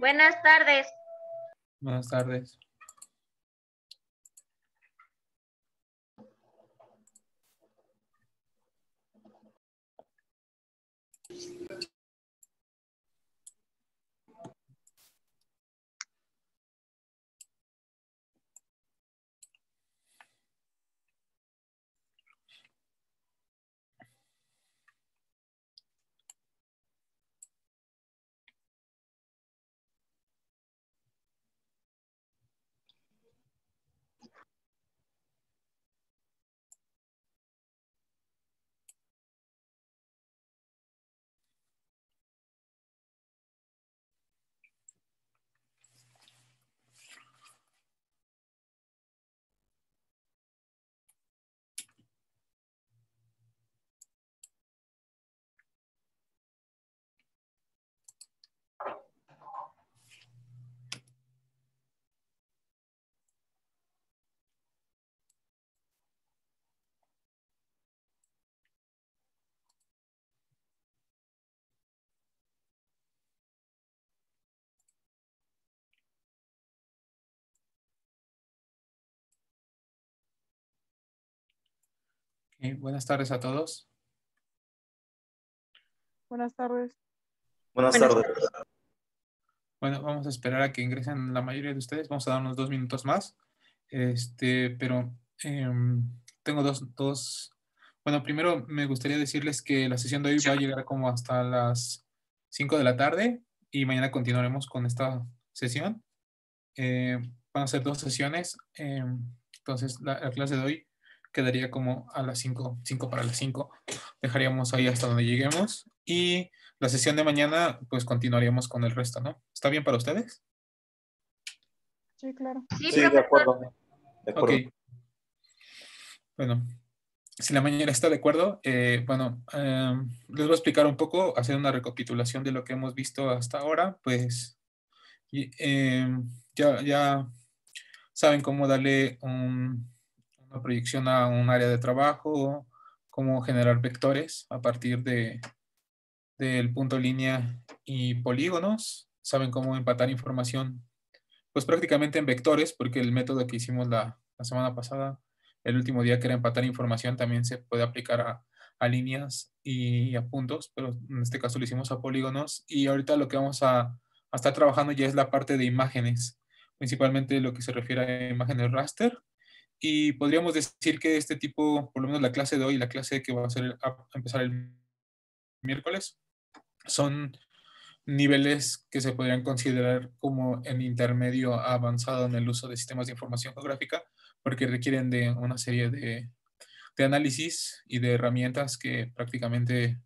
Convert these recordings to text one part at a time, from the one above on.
Buenas tardes. Buenas tardes. Buenas tardes a todos. Buenas tardes. Buenas tardes. Bueno, vamos a esperar a que ingresen la mayoría de ustedes. Vamos a dar unos 2 minutos más. Pero tengo dos. Bueno, primero me gustaría decirles que la sesión de hoy va a llegar como hasta las 5 de la tarde y mañana continuaremos con esta sesión. Van a ser 2 sesiones. Entonces, la clase de hoy quedaría como a las 5 para las 5. Dejaríamos ahí hasta donde lleguemos. Y la sesión de mañana, pues continuaríamos con el resto, ¿no? ¿Está bien para ustedes? Sí, claro. Sí, de acuerdo. De acuerdo. Ok. Bueno, si la mañana está de acuerdo, les voy a explicar un poco, hacer una recapitulación de lo que hemos visto hasta ahora. Pues ya saben cómo darle una proyección a un área de trabajo, cómo generar vectores a partir del punto línea y polígonos. Saben cómo empatar información, pues prácticamente en vectores, porque el método que hicimos la semana pasada, el último día, que era empatar información, también se puede aplicar a líneas y a puntos, pero en este caso lo hicimos a polígonos. Y ahorita lo que vamos a estar trabajando ya es la parte de imágenes, principalmente lo que se refiere a imágenes raster. Y podríamos decir que este tipo, por lo menos la clase de hoy, la clase que va a empezar el miércoles, son niveles que se podrían considerar como en intermedio avanzado en el uso de sistemas de información geográfica, porque requieren de una serie de análisis y de herramientas que prácticamente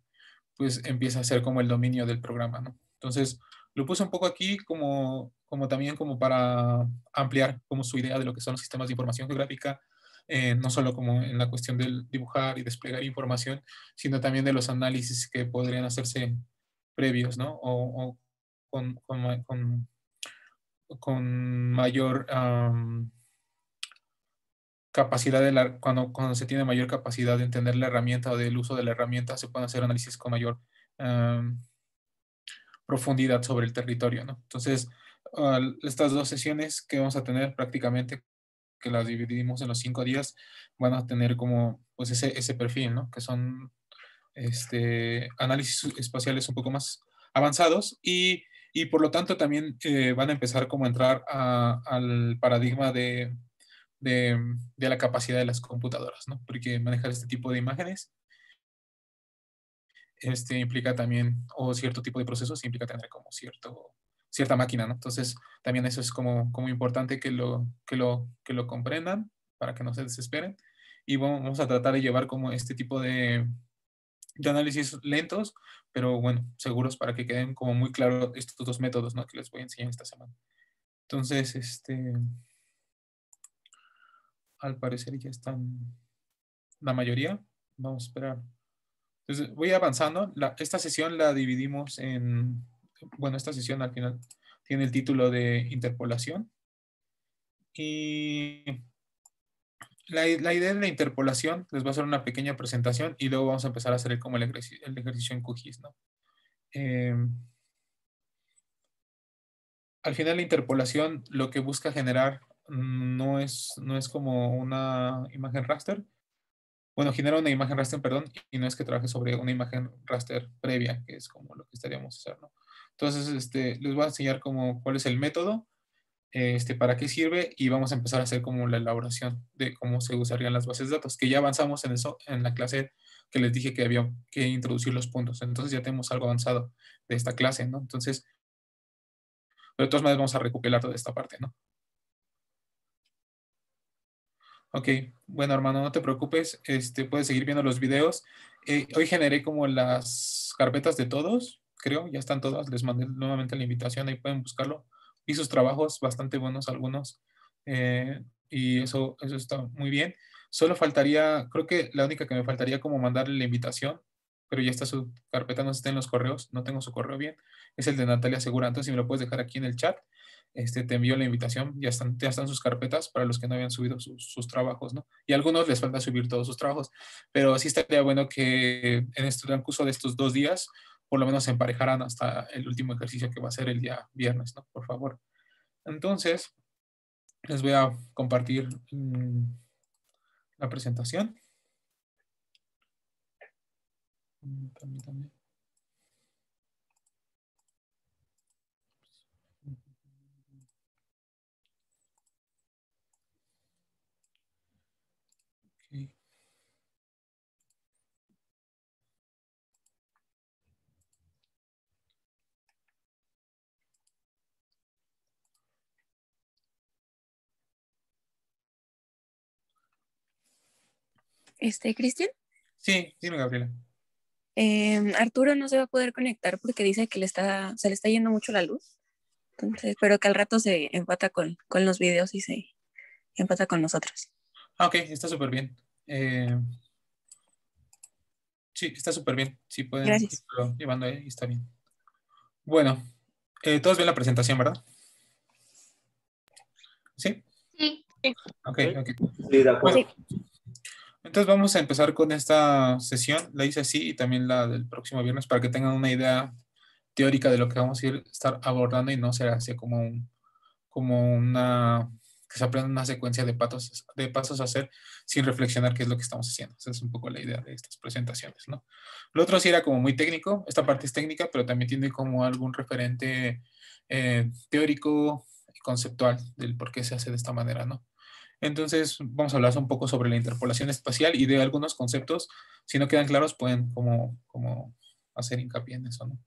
pues empieza a ser como el dominio del programa, ¿no? Entonces, lo puse un poco aquí como también como para ampliar como su idea de lo que son los sistemas de información geográfica, no solo como en la cuestión del dibujar y desplegar información, sino también de los análisis que podrían hacerse previos, ¿no? O con mayor capacidad cuando se tiene mayor capacidad de entender la herramienta o del uso de la herramienta, se pueden hacer análisis con mayor profundidad sobre el territorio, ¿no? Entonces, estas 2 sesiones que vamos a tener prácticamente, que las dividimos en los 5 días, van a tener como pues ese perfil, ¿no? Que son análisis espaciales un poco más avanzados y por lo tanto también van a empezar como a entrar al paradigma de la capacidad de las computadoras, ¿no? Porque manejar este tipo de imágenes implica también, o cierto tipo de procesos implica tener como cierta máquina, ¿no? Entonces, también eso es como importante que lo comprendan para que no se desesperen. Y vamos a tratar de llevar como este tipo de análisis lentos, pero bueno, seguros, para que queden como muy claros estos 2 métodos, ¿no? Que les voy a enseñar esta semana. Entonces, al parecer ya están la mayoría. Vamos a esperar. Entonces, voy avanzando. Esta sesión la dividimos bueno, esta sesión al final tiene el título de interpolación. Y la idea de la interpolación, les voy a hacer una pequeña presentación y luego vamos a empezar a hacer como el ejercicio en QGIS, ¿no? al final la interpolación lo que busca generar no es como una imagen raster. Bueno, genera una imagen raster, perdón, y no es que trabaje sobre una imagen raster previa, que es como lo que estaríamos haciendo, ¿no? Entonces, les voy a enseñar como cuál es el método, para qué sirve, y vamos a empezar a hacer como la elaboración de cómo se usarían las bases de datos, que ya avanzamos en eso en la clase que les dije que había que introducir los puntos. Entonces ya tenemos algo avanzado de esta clase, ¿no? Entonces, pero de todas maneras vamos a recopilar toda esta parte, ¿no? Ok, bueno, hermano, no te preocupes, puedes seguir viendo los videos. Hoy generé como las carpetas de todos, creo, ya están todas, les mandé nuevamente la invitación, ahí pueden buscarlo. Vi sus trabajos, bastante buenos algunos, y eso está muy bien. Solo faltaría, creo que la única que me faltaría como mandarle la invitación, pero ya está su carpeta, no está en los correos, no tengo su correo bien, es el de Natalia Segura, entonces si me lo puedes dejar aquí en el chat. Te envío la invitación, ya están sus carpetas para los que no habían subido sus trabajos, ¿no? Y a algunos les falta subir todos sus trabajos, pero sí estaría bueno que en este transcurso de estos 2 días, por lo menos se emparejaran hasta el último ejercicio que va a ser el día viernes, ¿no? Por favor. Entonces, les voy a compartir la presentación. Permítanme. Okay. Cristian, Sí, dime, Gabriela. Arturo no se va a poder conectar porque dice que se le está yendo mucho la luz. Entonces, pero que al rato se empata con los videos y se empata con nosotros. Ok, está súper bien. Sí, está súper bien. Sí, pueden Gracias. irlo llevando ahí, está bien. Bueno, todos ven la presentación, ¿verdad? ¿Sí? Sí. Ok, ok. Sí, de acuerdo. Entonces vamos a empezar con esta sesión. La hice así y también la del próximo viernes para que tengan una idea teórica de lo que vamos a estar abordando y no sea así como una, que se aprenda una secuencia de pasos a hacer sin reflexionar qué es lo que estamos haciendo. Esa es un poco la idea de estas presentaciones, ¿no? Lo otro sí era como muy técnico. Esta parte es técnica, pero también tiene como algún referente teórico y conceptual del por qué se hace de esta manera, ¿no? Entonces, vamos a hablar un poco sobre la interpolación espacial y de algunos conceptos. Si no quedan claros, pueden como hacer hincapié en eso, ¿no?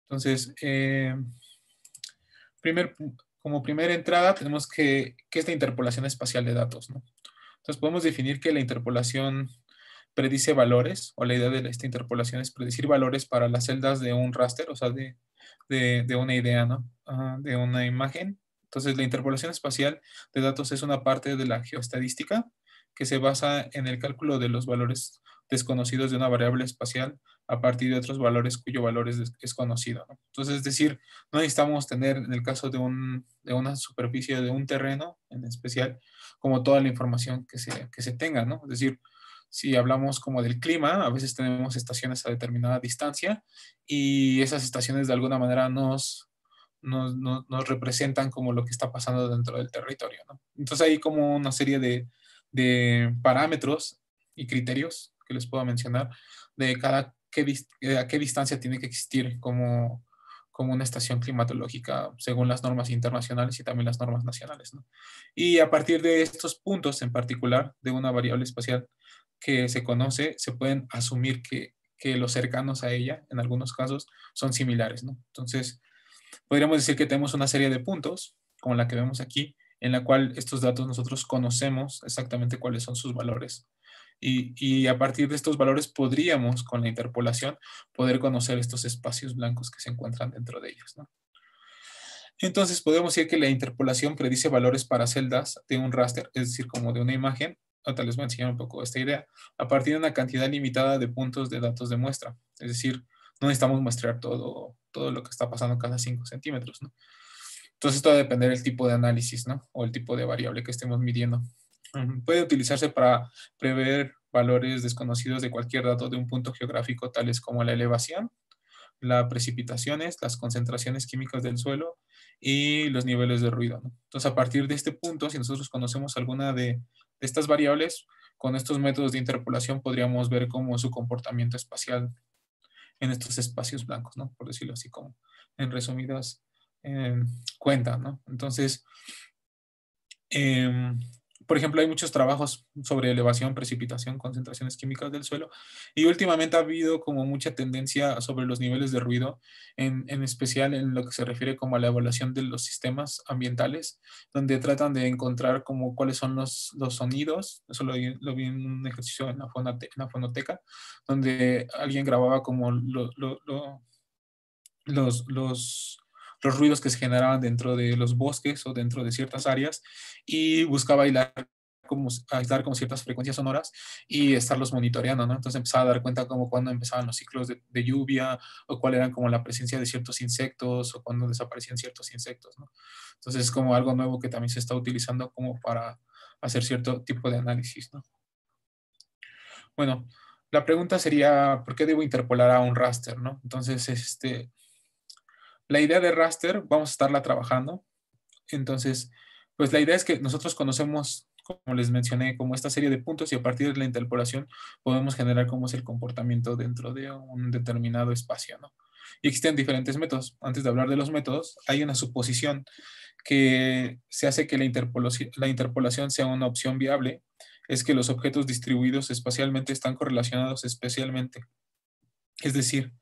Entonces, como primera entrada, tenemos ¿qué es la interpolación espacial de datos, ¿no? Entonces, podemos definir que la interpolación predice valores, o la idea de esta interpolación es predecir valores para las celdas de un raster, o sea, de una idea, ¿no? De una imagen. Entonces, la interpolación espacial de datos es una parte de la geoestadística que se basa en el cálculo de los valores desconocidos de una variable espacial a partir de otros valores cuyo valor es conocido, ¿no? Entonces, es decir, no necesitamos tener, en el caso de una superficie, de un terreno en especial, como toda la información que se tenga, ¿no? Es decir, si hablamos como del clima, a veces tenemos estaciones a determinada distancia y esas estaciones de alguna manera nos representan como lo que está pasando dentro del territorio, ¿no? Entonces hay como una serie de parámetros y criterios que les puedo mencionar de a qué distancia tiene que existir como una estación climatológica según las normas internacionales y también las normas nacionales, ¿no? Y a partir de estos puntos en particular de una variable espacial que se conoce, se pueden asumir que los cercanos a ella, en algunos casos, son similares, ¿no? Entonces, podríamos decir que tenemos una serie de puntos, como la que vemos aquí, en la cual estos datos nosotros conocemos exactamente cuáles son sus valores. Y a partir de estos valores podríamos, con la interpolación, poder conocer estos espacios blancos que se encuentran dentro de ellos, ¿no? Entonces, podemos decir que la interpolación predice valores para celdas de un raster, es decir, como de una imagen. Ahorita les voy a enseñar un poco esta idea, a partir de una cantidad limitada de puntos de datos de muestra. Es decir, no necesitamos muestrear todo lo que está pasando cada 5 centímetros, ¿no? Entonces, esto va a depender del tipo de análisis, ¿no? O el tipo de variable que estemos midiendo. Puede utilizarse para prever valores desconocidos de cualquier dato de un punto geográfico, tales como la elevación, las precipitaciones, las concentraciones químicas del suelo y los niveles de ruido, ¿no? Entonces, a partir de este punto, si nosotros conocemos alguna de estas variables, con estos métodos de interpolación podríamos ver cómo su comportamiento espacial en estos espacios blancos, ¿no? Por decirlo así, como en resumidas cuentas, ¿no? Entonces, por ejemplo, hay muchos trabajos sobre elevación, precipitación, concentraciones químicas del suelo, y últimamente ha habido como mucha tendencia sobre los niveles de ruido, en especial en lo que se refiere como a la evaluación de los sistemas ambientales, donde tratan de encontrar como cuáles son los sonidos. Eso lo vi en un ejercicio en la fonoteca, donde alguien grababa como los ruidos que se generaban dentro de los bosques o dentro de ciertas áreas, y buscaba aislar como ciertas frecuencias sonoras y estarlos monitoreando, ¿no? Entonces empezaba a dar cuenta como cuando empezaban los ciclos de lluvia, o cuál era como la presencia de ciertos insectos, o cuando desaparecían ciertos insectos, ¿no? Entonces es como algo nuevo que también se está utilizando como para hacer cierto tipo de análisis, ¿no? Bueno, la pregunta sería, ¿por qué debo interpolar a un raster, ¿no? Entonces, la idea de raster vamos a estarla trabajando. Entonces, pues la idea es que nosotros conocemos, como les mencioné, como esta serie de puntos, y a partir de la interpolación podemos generar cómo es el comportamiento dentro de un determinado espacio, ¿no? Y existen diferentes métodos. Antes de hablar de los métodos, hay una suposición que se hace que la interpolación sea una opción viable, es que los objetos distribuidos espacialmente están correlacionados especialmente. Es decir,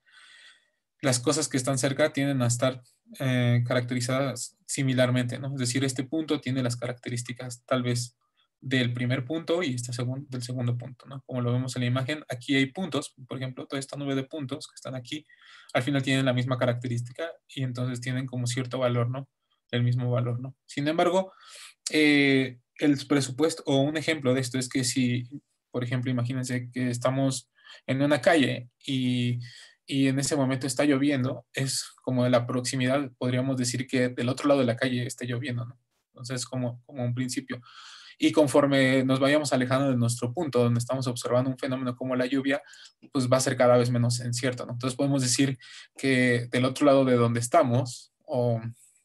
las cosas que están cerca tienden a estar caracterizadas similarmente, ¿no? Es decir, este punto tiene las características tal vez del primer punto y del segundo punto, ¿no? Como lo vemos en la imagen, aquí hay puntos, por ejemplo, toda esta nube de puntos que están aquí, al final tienen la misma característica, y entonces tienen como cierto valor, ¿no? El mismo valor, ¿no? Sin embargo, el presupuesto, o un ejemplo de esto es que si, por ejemplo, imagínense que estamos en una calle y en ese momento está lloviendo, es como de la proximidad, podríamos decir que del otro lado de la calle esté lloviendo, ¿no? Entonces, como un principio. Y conforme nos vayamos alejando de nuestro punto, donde estamos observando un fenómeno como la lluvia, pues va a ser cada vez menos incierto, ¿no? Entonces podemos decir que del otro lado de donde estamos, o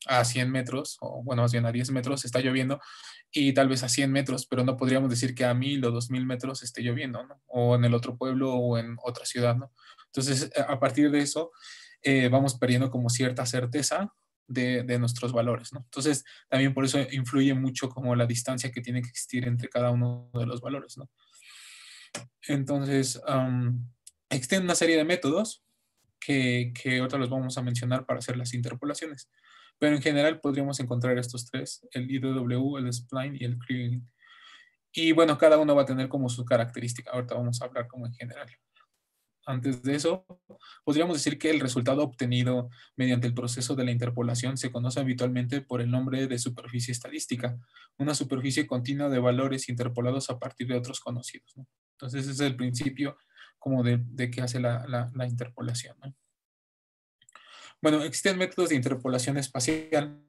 a 100 metros, o bueno, más bien a 10 metros, está lloviendo, y tal vez a 100 metros, pero no podríamos decir que a 1000 o 2000 metros esté lloviendo, ¿no? O en el otro pueblo o en otra ciudad, ¿no? Entonces, a partir de eso, vamos perdiendo como cierta certeza de nuestros valores, ¿no? Entonces, también por eso influye mucho como la distancia que tiene que existir entre cada uno de los valores, ¿no? Entonces, existen una serie de métodos que ahora los vamos a mencionar para hacer las interpolaciones. Pero en general podríamos encontrar estos tres: el IDW, el spline y el Kriging. Y bueno, cada uno va a tener como su característica. Ahorita vamos a hablar como en general. Antes de eso, podríamos decir que el resultado obtenido mediante el proceso de la interpolación se conoce habitualmente por el nombre de superficie estadística, una superficie continua de valores interpolados a partir de otros conocidos, ¿no? Entonces, ese es el principio como de que hace la interpolación, ¿no? Bueno, existen métodos de interpolación espacial.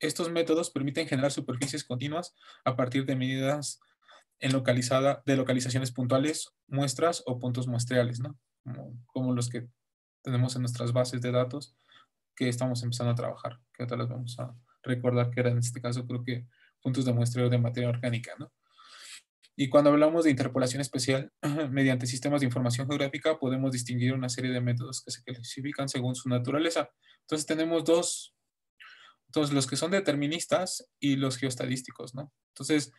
Estos métodos permiten generar superficies continuas a partir de medidas de localizaciones puntuales, muestras o puntos muestreales, ¿no? Como los que tenemos en nuestras bases de datos que estamos empezando a trabajar, que ahora las vamos a recordar que eran en este caso, creo que puntos de muestreo de materia orgánica, ¿no? Y cuando hablamos de interpolación especial, mediante sistemas de información geográfica, podemos distinguir una serie de métodos que se clasifican según su naturaleza. Entonces tenemos dos, los que son deterministas y los geoestadísticos, ¿no? Entonces,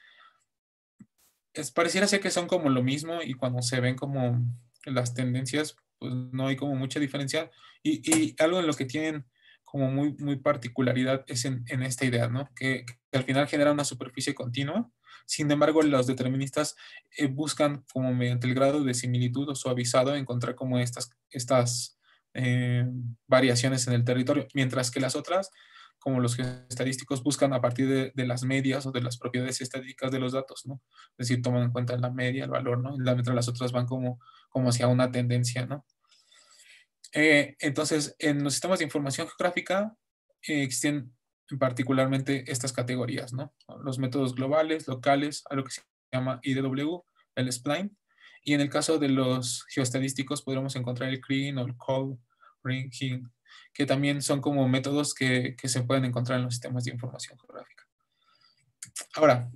pareciera ser que son como lo mismo, y cuando se ven como las tendencias, pues no hay como mucha diferencia. Y algo en lo que tienen como muy particularidad es en esta idea, ¿no? Que al final genera una superficie continua. Sin embargo, los deterministas buscan como mediante el grado de similitud o suavizado encontrar como estas variaciones en el territorio, mientras que las otras, como los estadísticos, buscan a partir de las medias o de las propiedades estadísticas de los datos, ¿no? Es decir, toman en cuenta la media, el valor, ¿no? Mientras las otras van como hacia una tendencia, ¿no? Entonces, en los sistemas de información geográfica existen particularmente estas categorías, ¿no? Los métodos globales, locales, a lo que se llama IDW, el spline, y en el caso de los geoestadísticos podremos encontrar el Kriging o el Cold Ranking. que también son como métodos que se pueden encontrar en los sistemas de información geográfica. Ahora,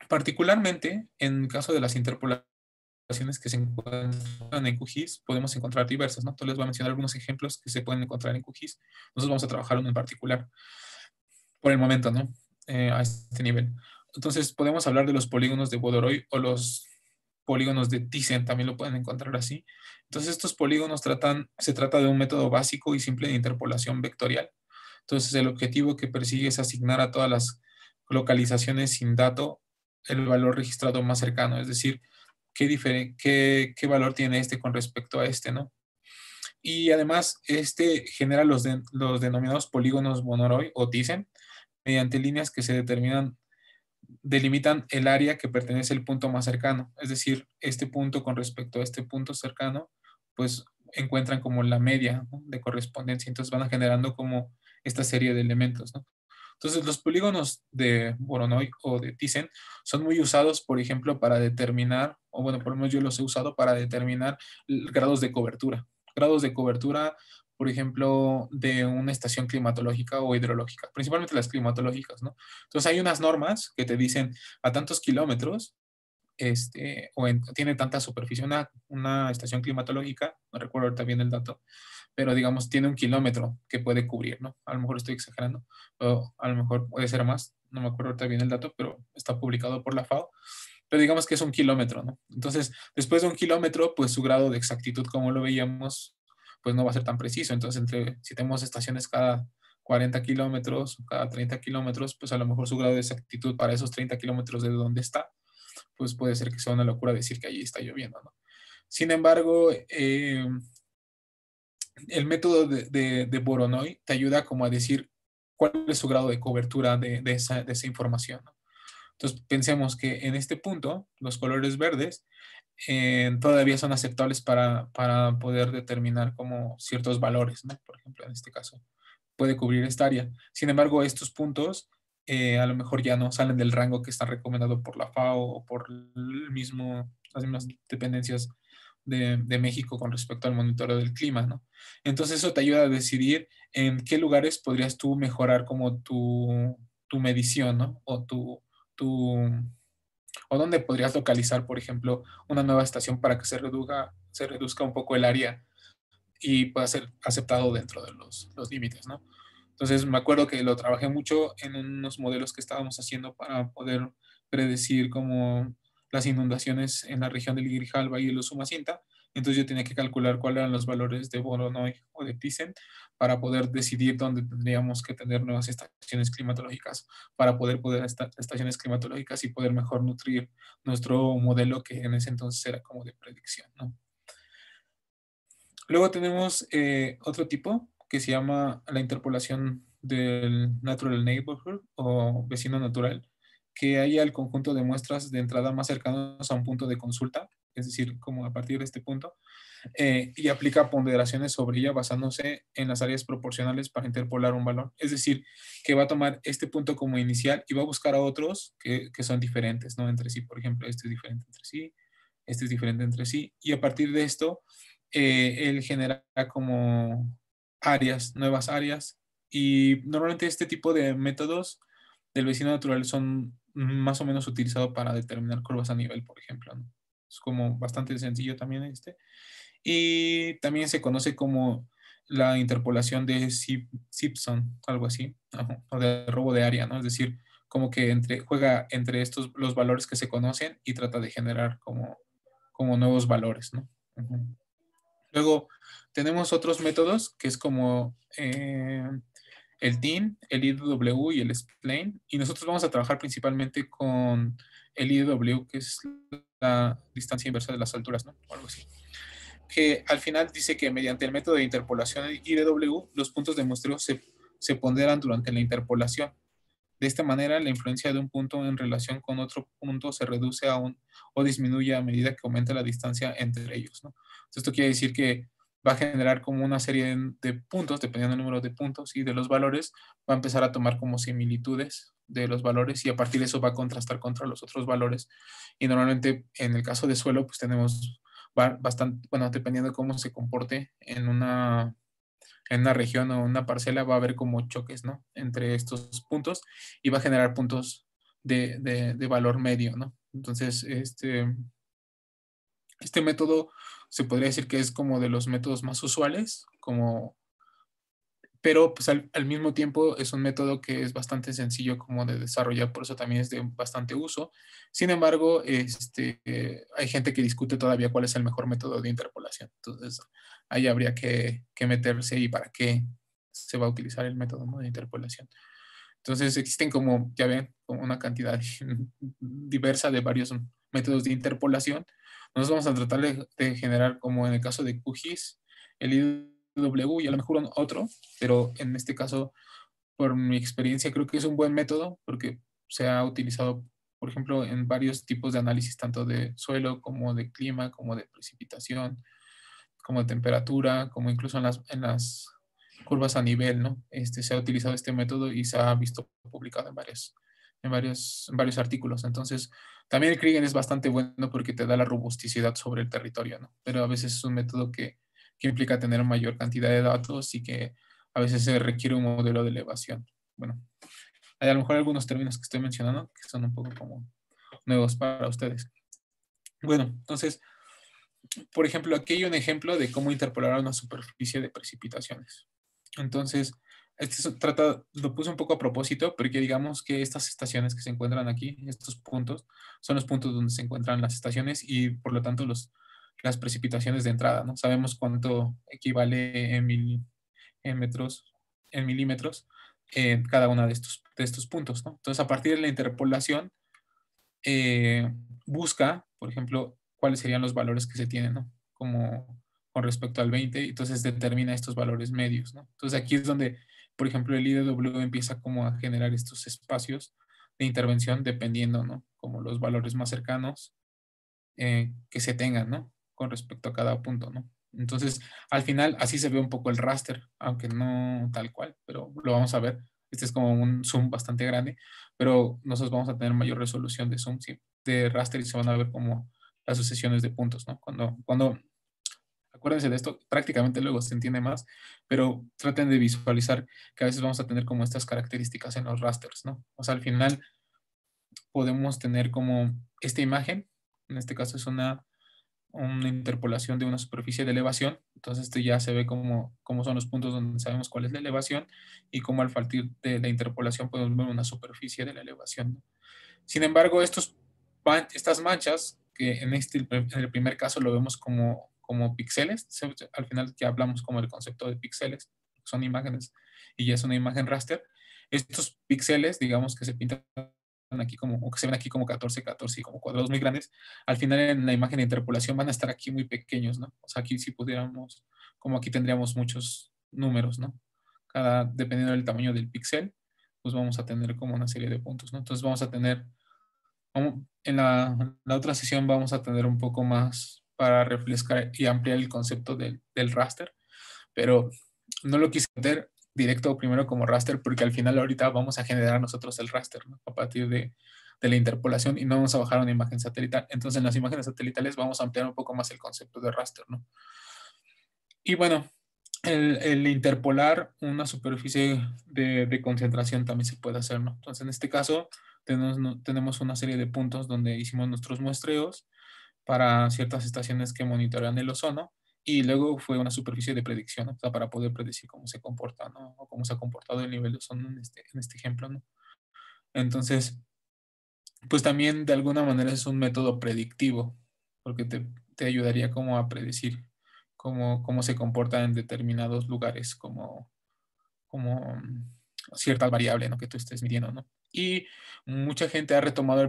particularmente en el caso de las interpolaciones que se encuentran en QGIS, podemos encontrar diversas, ¿no? Entonces les voy a mencionar algunos ejemplos que se pueden encontrar en QGIS. Nosotros vamos a trabajar uno en particular por el momento, ¿no? A este nivel. Entonces podemos hablar de los polígonos de Bodoroi o los polígonos de Thyssen, también lo pueden encontrar así. Entonces estos polígonos se trata de un método básico y simple de interpolación vectorial. Entonces el objetivo que persigue es asignar a todas las localizaciones sin dato el valor registrado más cercano, es decir, qué valor tiene este con respecto a este, ¿no? Y además, este genera los denominados polígonos Bodoroi o Thyssen mediante líneas que delimitan el área que pertenece al punto más cercano. Es decir, este punto con respecto a este punto cercano, pues encuentran como la media, ¿no?, de correspondencia. Entonces van generando como esta serie de elementos, ¿no? Entonces, los polígonos de Voronoi o de Thyssen son muy usados, por ejemplo, para determinar, o bueno, por lo menos yo los he usado para determinar grados de cobertura. Grados de cobertura, por ejemplo, de una estación climatológica o hidrológica, principalmente las climatológicas, ¿no? Entonces, hay unas normas que te dicen a tantos kilómetros, tiene tanta superficie una estación climatológica, no recuerdo ahorita bien el dato, pero digamos tiene 1 kilómetro que puede cubrir, ¿no? A lo mejor estoy exagerando, o a lo mejor puede ser más, no me acuerdo ahorita bien el dato, pero está publicado por la FAO, pero digamos que es 1 kilómetro, ¿no? Entonces, después de 1 kilómetro, pues su grado de exactitud, como lo veíamos, pues no va a ser tan preciso. Entonces, si tenemos estaciones cada 40 kilómetros, cada 30 kilómetros, pues a lo mejor su grado de exactitud para esos 30 kilómetros de donde está, pues puede ser que sea una locura decir que allí está lloviendo, ¿no? Sin embargo, el método de Voronoi te ayuda como a decir cuál es su grado de cobertura de esa información, ¿no? Entonces, pensemos que en este punto, los colores verdes todavía son aceptables para poder determinar como ciertos valores, ¿no? Por ejemplo, en este caso, puede cubrir esta área. Sin embargo, estos puntos a lo mejor ya no salen del rango que está recomendado por la FAO o por las mismas dependencias de México con respecto al monitoreo del clima, ¿no? Entonces eso te ayuda a decidir en qué lugares podrías tú mejorar como tu medición, ¿no? O dónde podrías localizar, por ejemplo, una nueva estación para que se reduzca un poco el área y pueda ser aceptado dentro de los límites, ¿no? Entonces me acuerdo que lo trabajé mucho en unos modelos que estábamos haciendo para poder predecir como las inundaciones en la región del Grijalba y el Usumacinta. Entonces yo tenía que calcular cuáles eran los valores de Voronoi o de Thyssen para poder decidir dónde tendríamos que tener nuevas estaciones climatológicas, para poder estaciones climatológicas y poder mejor nutrir nuestro modelo que en ese entonces era como de predicción, ¿no? Luego tenemos otro tipo que se llama la interpolación del Natural Neighborhood o vecino natural, que haya el conjunto de muestras de entrada más cercanos a un punto de consulta, es decir, como a partir de este punto, y aplica ponderaciones sobre ella basándose en las áreas proporcionales para interpolar un valor. Es decir, que va a tomar este punto como inicial y va a buscar a otros que son diferentes, ¿no? Entre sí, por ejemplo, este es diferente entre sí, este es diferente entre sí, y a partir de esto, él genera como nuevas áreas, y normalmente este tipo de métodos del vecino natural son más o menos utilizados para determinar curvas a nivel, por ejemplo, ¿no? Es como bastante sencillo también este. Y también se conoce como la interpolación de Simpson, algo así, o de robo de área, ¿no? Es decir, como que juega entre los valores que se conocen y trata de generar como nuevos valores, ¿no? Uh-huh. Luego tenemos otros métodos que es como el TIN, el IDW y el SPLANE, y nosotros vamos a trabajar principalmente con el IDW, que es la distancia inversa de las alturas, ¿no? O algo así. Que al final dice que mediante el método de interpolación IDW, los puntos de muestreo se ponderan durante la interpolación. De esta manera, la influencia de un punto en relación con otro punto se reduce o disminuye a medida que aumenta la distancia entre ellos, ¿no? Entonces, esto quiere decir que va a generar como una serie de puntos, dependiendo del número de puntos y de los valores, va a empezar a tomar como similitudes de los valores y a partir de eso va a contrastar contra los otros valores. Y normalmente en el caso de suelo, pues tenemos bastante, bueno, dependiendo de cómo se comporte en en una región o una parcela va a haber como choques, ¿no? Entre estos puntos y va a generar puntos de valor medio, ¿no? Entonces, este método se podría decir que es como de los métodos más usuales, pero pues al mismo tiempo es un método que es bastante sencillo como de desarrollar, por eso también es de bastante uso. Sin embargo, hay gente que discute todavía cuál es el mejor método de interpolación. Entonces, ahí habría que meterse y para qué se va a utilizar el método, ¿no?, de interpolación. Entonces, existen como, ya ven, como una cantidad diversa de varios métodos de interpolación. Nosotros vamos a tratar de generar, como en el caso de QGIS, el IDW y a lo mejor otro, pero en este caso, por mi experiencia, creo que es un buen método porque se ha utilizado, por ejemplo, en varios tipos de análisis, tanto de suelo como de clima, como de precipitación, como de temperatura, como incluso en las curvas a nivel, ¿no? Se ha utilizado este método y se ha visto publicado en varios artículos. Entonces, también el Kriging es bastante bueno porque te da la robusticidad sobre el territorio, ¿no? Pero a veces es un método que implica tener mayor cantidad de datos y que a veces se requiere un modelo de elevación. Bueno, hay a lo mejor algunos términos que estoy mencionando que son un poco como nuevos para ustedes. Bueno, entonces, por ejemplo, aquí hay un ejemplo de cómo interpolar una superficie de precipitaciones. Entonces, lo puse un poco a propósito porque digamos que estas estaciones que se encuentran aquí, estos puntos, son los puntos donde se encuentran las estaciones y por lo tanto las precipitaciones de entrada, ¿no? Sabemos cuánto equivale en metros, en milímetros, cada uno de estos puntos, ¿no? Entonces, a partir de la interpolación, busca, por ejemplo, cuáles serían los valores que se tienen, ¿no? Como con respecto al 20, entonces determina estos valores medios, ¿no? Entonces aquí es donde, por ejemplo, el IDW empieza como a generar estos espacios de intervención dependiendo, ¿no? Como los valores más cercanos que se tengan, ¿no? Con respecto a cada punto, ¿no? Entonces, al final, así se ve un poco el raster, aunque no tal cual, pero lo vamos a ver. Este es como un zoom bastante grande, pero nosotros vamos a tener mayor resolución de zoom, sí, de raster y se van a ver como las sucesiones de puntos, ¿no? Acuérdense de esto, prácticamente luego se entiende más, pero traten de visualizar que a veces vamos a tener como estas características en los rasters, ¿no? O sea, al final podemos tener como esta imagen, en este caso es una interpolación de una superficie de elevación. Entonces, esto ya se ve cómo son los puntos donde sabemos cuál es la elevación y cómo al partir de la interpolación podemos ver una superficie de la elevación, ¿no? Sin embargo, estas manchas, que en el primer caso lo vemos como píxeles, al final que hablamos como el concepto de píxeles, son imágenes y ya es una imagen raster. Estos píxeles, digamos que se pintan aquí o que se ven aquí como 14, 14 y como cuadrados muy grandes, al final en la imagen de interpolación van a estar aquí muy pequeños, ¿no? O sea, aquí si pudiéramos, como aquí tendríamos muchos números, ¿no? Dependiendo del tamaño del píxel, pues vamos a tener como una serie de puntos, ¿no? Entonces vamos a tener, en la otra sesión vamos a tener un poco más para refrescar y ampliar el concepto del raster, pero no lo quise meter directo primero como raster porque al final ahorita vamos a generar nosotros el raster, ¿no? A partir de la interpolación y no vamos a bajar una imagen satelital. Entonces en las imágenes satelitales vamos a ampliar un poco más el concepto de raster, ¿no? Y bueno, el interpolar una superficie de concentración también se puede hacer, ¿no? Entonces en este caso tenemos una serie de puntos donde hicimos nuestros muestreos para ciertas estaciones que monitorean el ozono y luego fue una superficie de predicción, ¿no? O sea, para poder predecir cómo se comporta, ¿no? O cómo se ha comportado el nivel de ozono en este ejemplo, ¿no? Entonces, pues también de alguna manera es un método predictivo, porque te ayudaría como a predecir cómo se comporta en determinados lugares, como cierta variable, ¿no?, que tú estés midiendo, ¿no? Y mucha gente ha retomado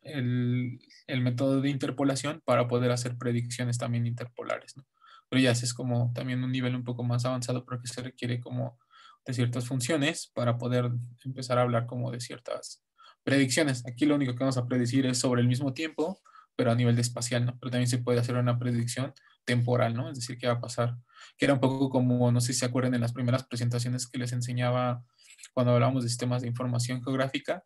el método de interpolación para poder hacer predicciones también interpolares, ¿no? Pero ya es como también un nivel un poco más avanzado porque se requiere como de ciertas funciones para poder empezar a hablar como de ciertas predicciones. Aquí lo único que vamos a predecir es sobre el mismo tiempo, pero a nivel de espacial, ¿no? Pero también se puede hacer una predicción temporal, ¿no? Es decir, qué va a pasar, que era un poco como, no sé si se acuerdan en las primeras presentaciones que les enseñaba cuando hablábamos de sistemas de información geográfica,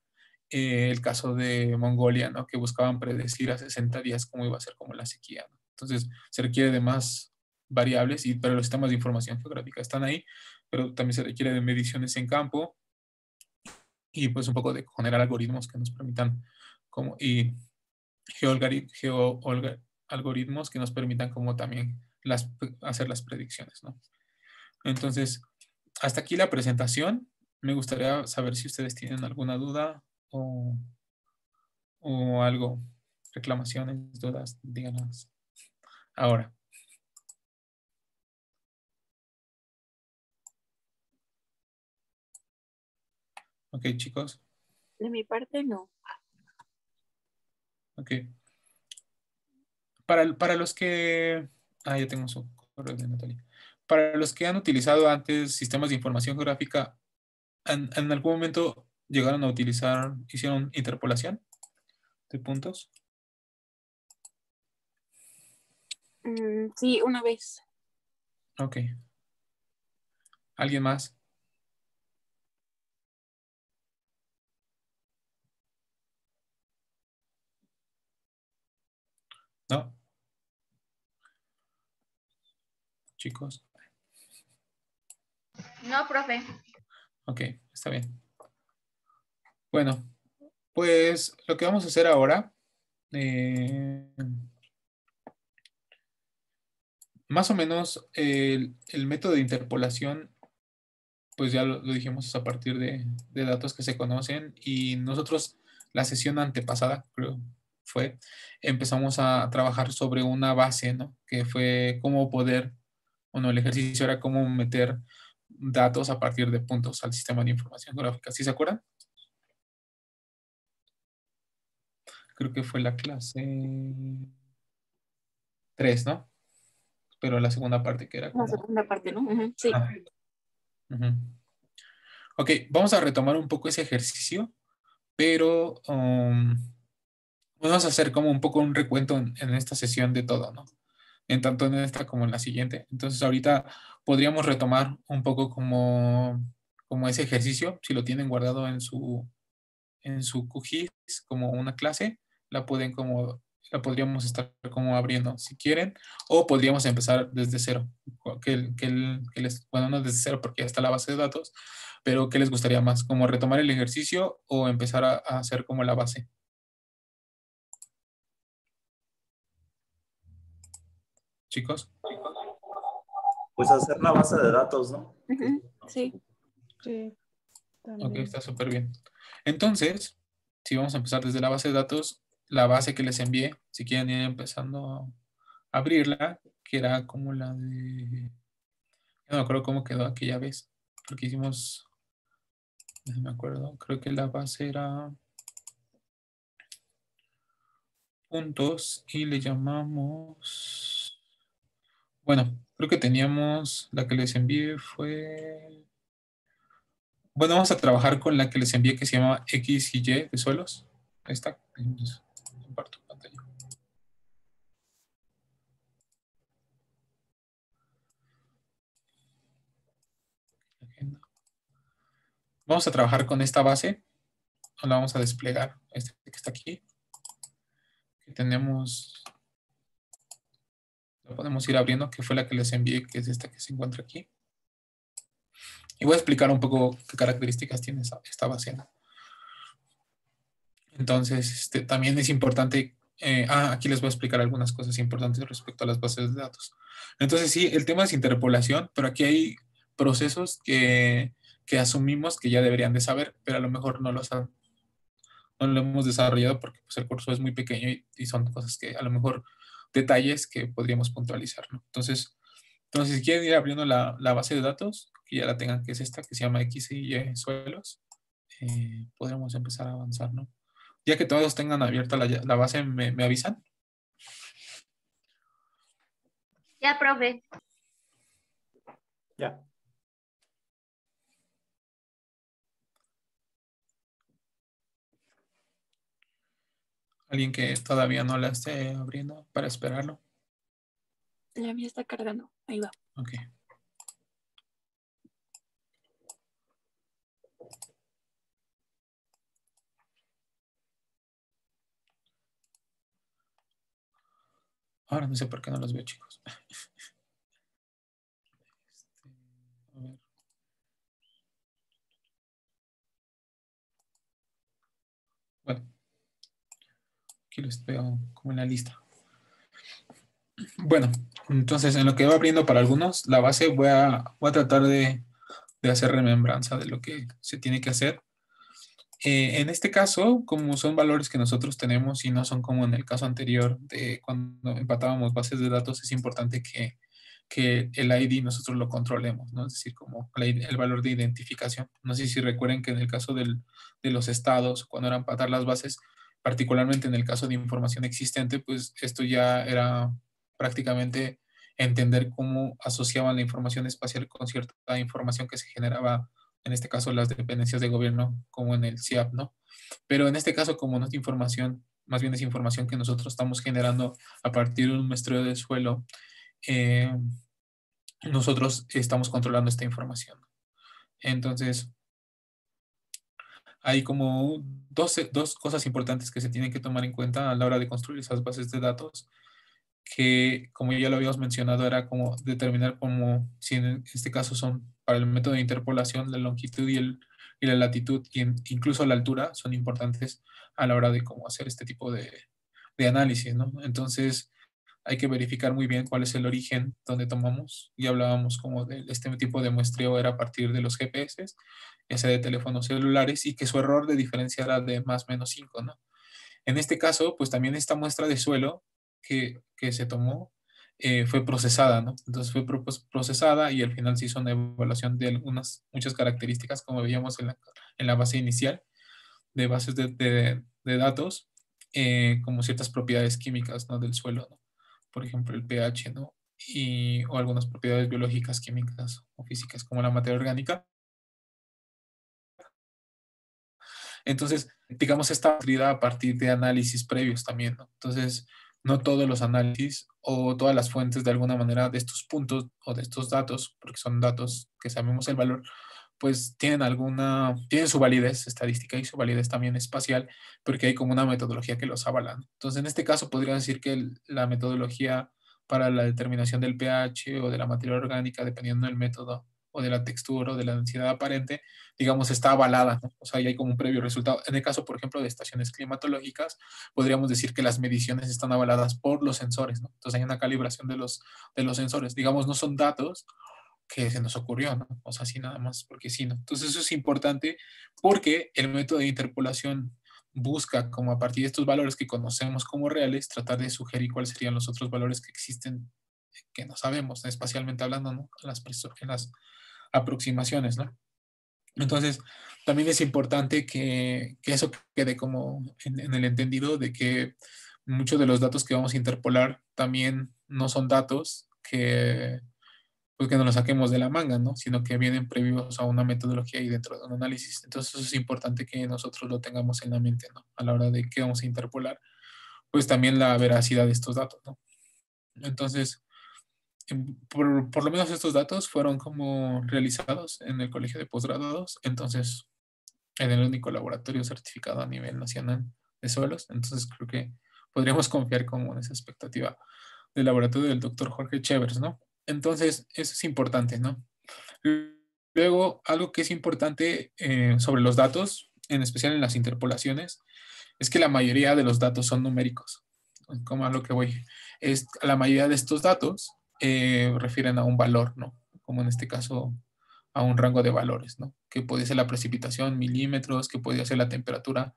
el caso de Mongolia, ¿no? Que buscaban predecir a 60 días cómo iba a ser como la sequía, ¿no? Entonces, se requiere de más variables, pero los sistemas de información geográfica están ahí, pero también se requiere de mediciones en campo y pues un poco de generar algoritmos que nos permitan y algoritmos que nos permitan como también hacer las predicciones, ¿no? Entonces, hasta aquí la presentación. Me gustaría saber si ustedes tienen alguna duda o algo, reclamaciones, dudas, díganos ahora. Ok, chicos. De mi parte, no. Ok. Para los que... Ah, ya tengo su correo de Natalia. Para los que han utilizado antes sistemas de información geográfica, ¿en algún momento llegaron a utilizar, hicieron interpolación de puntos? Sí, una vez. Ok. ¿Alguien más? ¿No? Chicos. No, profe. Ok, está bien. Bueno, pues lo que vamos a hacer ahora, más o menos el método de interpolación, pues ya lo dijimos, es a partir de datos que se conocen y nosotros la sesión antepasada, creo, empezamos a trabajar sobre una base, ¿no? Que fue cómo poder, bueno, el ejercicio era cómo meter datos a partir de puntos al sistema de información geográfica. ¿Sí se acuerdan? Creo que fue la clase 3, ¿no? Pero la segunda parte que era La como... segunda parte, ¿no? Ujú, sí. Ah, ujú. Ok, vamos a retomar un poco ese ejercicio, pero vamos a hacer como un poco un recuento en esta sesión de todo, ¿no? En tanto en esta como en la siguiente. Entonces ahorita podríamos retomar un poco como ese ejercicio, si lo tienen guardado en su QGIS como una clase, la podríamos estar como abriendo si quieren, o podríamos empezar desde cero, bueno, no desde cero porque ya está la base de datos, pero ¿qué les gustaría más? ¿Como retomar el ejercicio o empezar a hacer como la base? Chicos. Pues hacer la base de datos, ¿no? Ujú, sí. Sí, Ok, también. está súper bien. Entonces, si vamos a empezar desde la base de datos, la base que les envié, si quieren ir empezando a abrirla, que era como la de... No me acuerdo cómo quedó aquella vez, porque hicimos, no me acuerdo, creo que la base era puntos y le llamamos... Bueno, creo que teníamos, la que les envié fue... Bueno, vamos a trabajar con la que les envié que se llama X y Y de suelos. Ahí está. Comparto pantalla. Agenda. Vamos a trabajar con esta base. La vamos a desplegar. Este que está aquí. Que tenemos. La podemos ir abriendo, que fue la que les envié, que es esta que se encuentra aquí. Y voy a explicar un poco qué características tiene esta base, ¿no? Entonces, también es importante. Aquí les voy a explicar algunas cosas importantes respecto a las bases de datos. Entonces, sí, el tema es interpolación, pero aquí hay procesos que asumimos que ya deberían de saber, pero a lo mejor no lo hemos desarrollado porque pues, el curso es muy pequeño y son cosas que a lo mejor detalles que podríamos puntualizar, ¿no? Entonces si quieren ir abriendo la base de datos, que ya la tengan, que es esta, que se llama X y Y suelos, podremos empezar a avanzar, ¿no? Ya que todos tengan abierta la base, me avisan. Ya, profe. Ya. Alguien que todavía no la esté abriendo para esperarlo. La mía está cargando. Ahí va. Ok. Ahora no sé por qué no los veo, chicos. Aquí los veo como en la lista. Bueno, entonces en lo que va abriendo para algunos, la base voy a tratar de hacer remembranza de lo que se tiene que hacer. En este caso, como son valores que nosotros tenemos y no son como en el caso anterior de cuando empatábamos bases de datos, es importante que el ID nosotros lo controlemos, ¿no? Es decir, como el valor de identificación. No sé si recuerden que en el caso de los estados, cuando era empatar las bases, particularmente en el caso de información existente, pues esto ya era prácticamente entender cómo asociaban la información espacial con cierta información que se generaba, en este caso las dependencias de gobierno, como en el CIAP, ¿no? Pero en este caso, como no es información, más bien es información que nosotros estamos generando a partir de un muestreo de suelo, eh, nosotros estamos controlando esta información. Entonces, hay como dos cosas importantes que se tienen que tomar en cuenta a la hora de construir esas bases de datos, que como ya lo habíamos mencionado, era como determinar como, si en este caso son para el método de interpolación, la longitud y la latitud, incluso la altura, son importantes a la hora de cómo hacer este tipo de análisis, ¿no? Entonces, hay que verificar muy bien cuál es el origen donde tomamos. Ya hablábamos como de este tipo de muestreo era a partir de los GPS, ya sea de teléfonos celulares, y que su error de diferencia era de más o menos 5, ¿no? En este caso, pues también esta muestra de suelo que se tomó fue procesada, ¿no? Entonces fue procesada y al final se hizo una evaluación de muchas características, como veíamos en la base inicial de bases de datos, como ciertas propiedades químicas, ¿no? Del suelo, ¿no? Por ejemplo, el pH, ¿no? O algunas propiedades biológicas, químicas o físicas, como la materia orgánica. Entonces, digamos, esta a partir de análisis previos también, ¿no? Entonces, no todos los análisis o todas las fuentes de alguna manera de estos puntos o de estos datos, porque son datos que sabemos el valor, pues tienen su validez estadística y su validez también espacial, porque hay como una metodología que los avala, ¿no? Entonces, en este caso, podría decir que la metodología para la determinación del pH o de la materia orgánica, dependiendo del método o de la textura o de la densidad aparente, digamos, está avalada, ¿no? O sea, ya hay como un previo resultado. En el caso, por ejemplo, de estaciones climatológicas, podríamos decir que las mediciones están avaladas por los sensores, ¿no? Entonces hay una calibración de los sensores. Digamos, no son datos que se nos ocurrió, ¿no? O sea, así nada más, porque sí, ¿no? Entonces eso es importante porque el método de interpolación busca, como a partir de estos valores que conocemos como reales, tratar de sugerir cuáles serían los otros valores que existen, que no sabemos, espacialmente hablando, ¿no? En las aproximaciones, ¿no? Entonces, también es importante que eso quede como en el entendido de que muchos de los datos que vamos a interpolar también no son datos pues que no los saquemos de la manga, ¿no? Sino que vienen previos a una metodología y dentro de un análisis. Entonces, eso es importante que nosotros lo tengamos en la mente, ¿no? A la hora de que vamos a interpolar, pues también la veracidad de estos datos, ¿no? Entonces, por lo menos estos datos fueron como realizados en el Colegio de Postgraduados, entonces en el único laboratorio certificado a nivel nacional de suelos, entonces creo que podríamos confiar como en esa expectativa del laboratorio del doctor Jorge Chevers, ¿no? Entonces, eso es importante, ¿no? Luego, algo que es importante sobre los datos, en especial en las interpolaciones, es que la mayoría de los datos son numéricos. Como a lo que voy, la mayoría de estos datos refieren a un valor, ¿no? Como en este caso a un rango de valores, ¿no? Que puede ser la precipitación, milímetros, que puede ser la temperatura,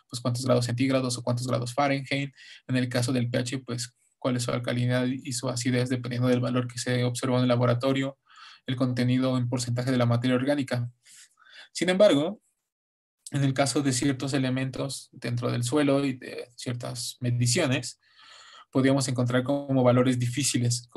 pues cuántos grados centígrados o cuántos grados Fahrenheit. En el caso del pH, pues cuál es su alcalinidad y su acidez dependiendo del valor que se observó en el laboratorio, el contenido en porcentaje de la materia orgánica. Sin embargo, en el caso de ciertos elementos dentro del suelo y de ciertas mediciones, podríamos encontrar como valores difíciles,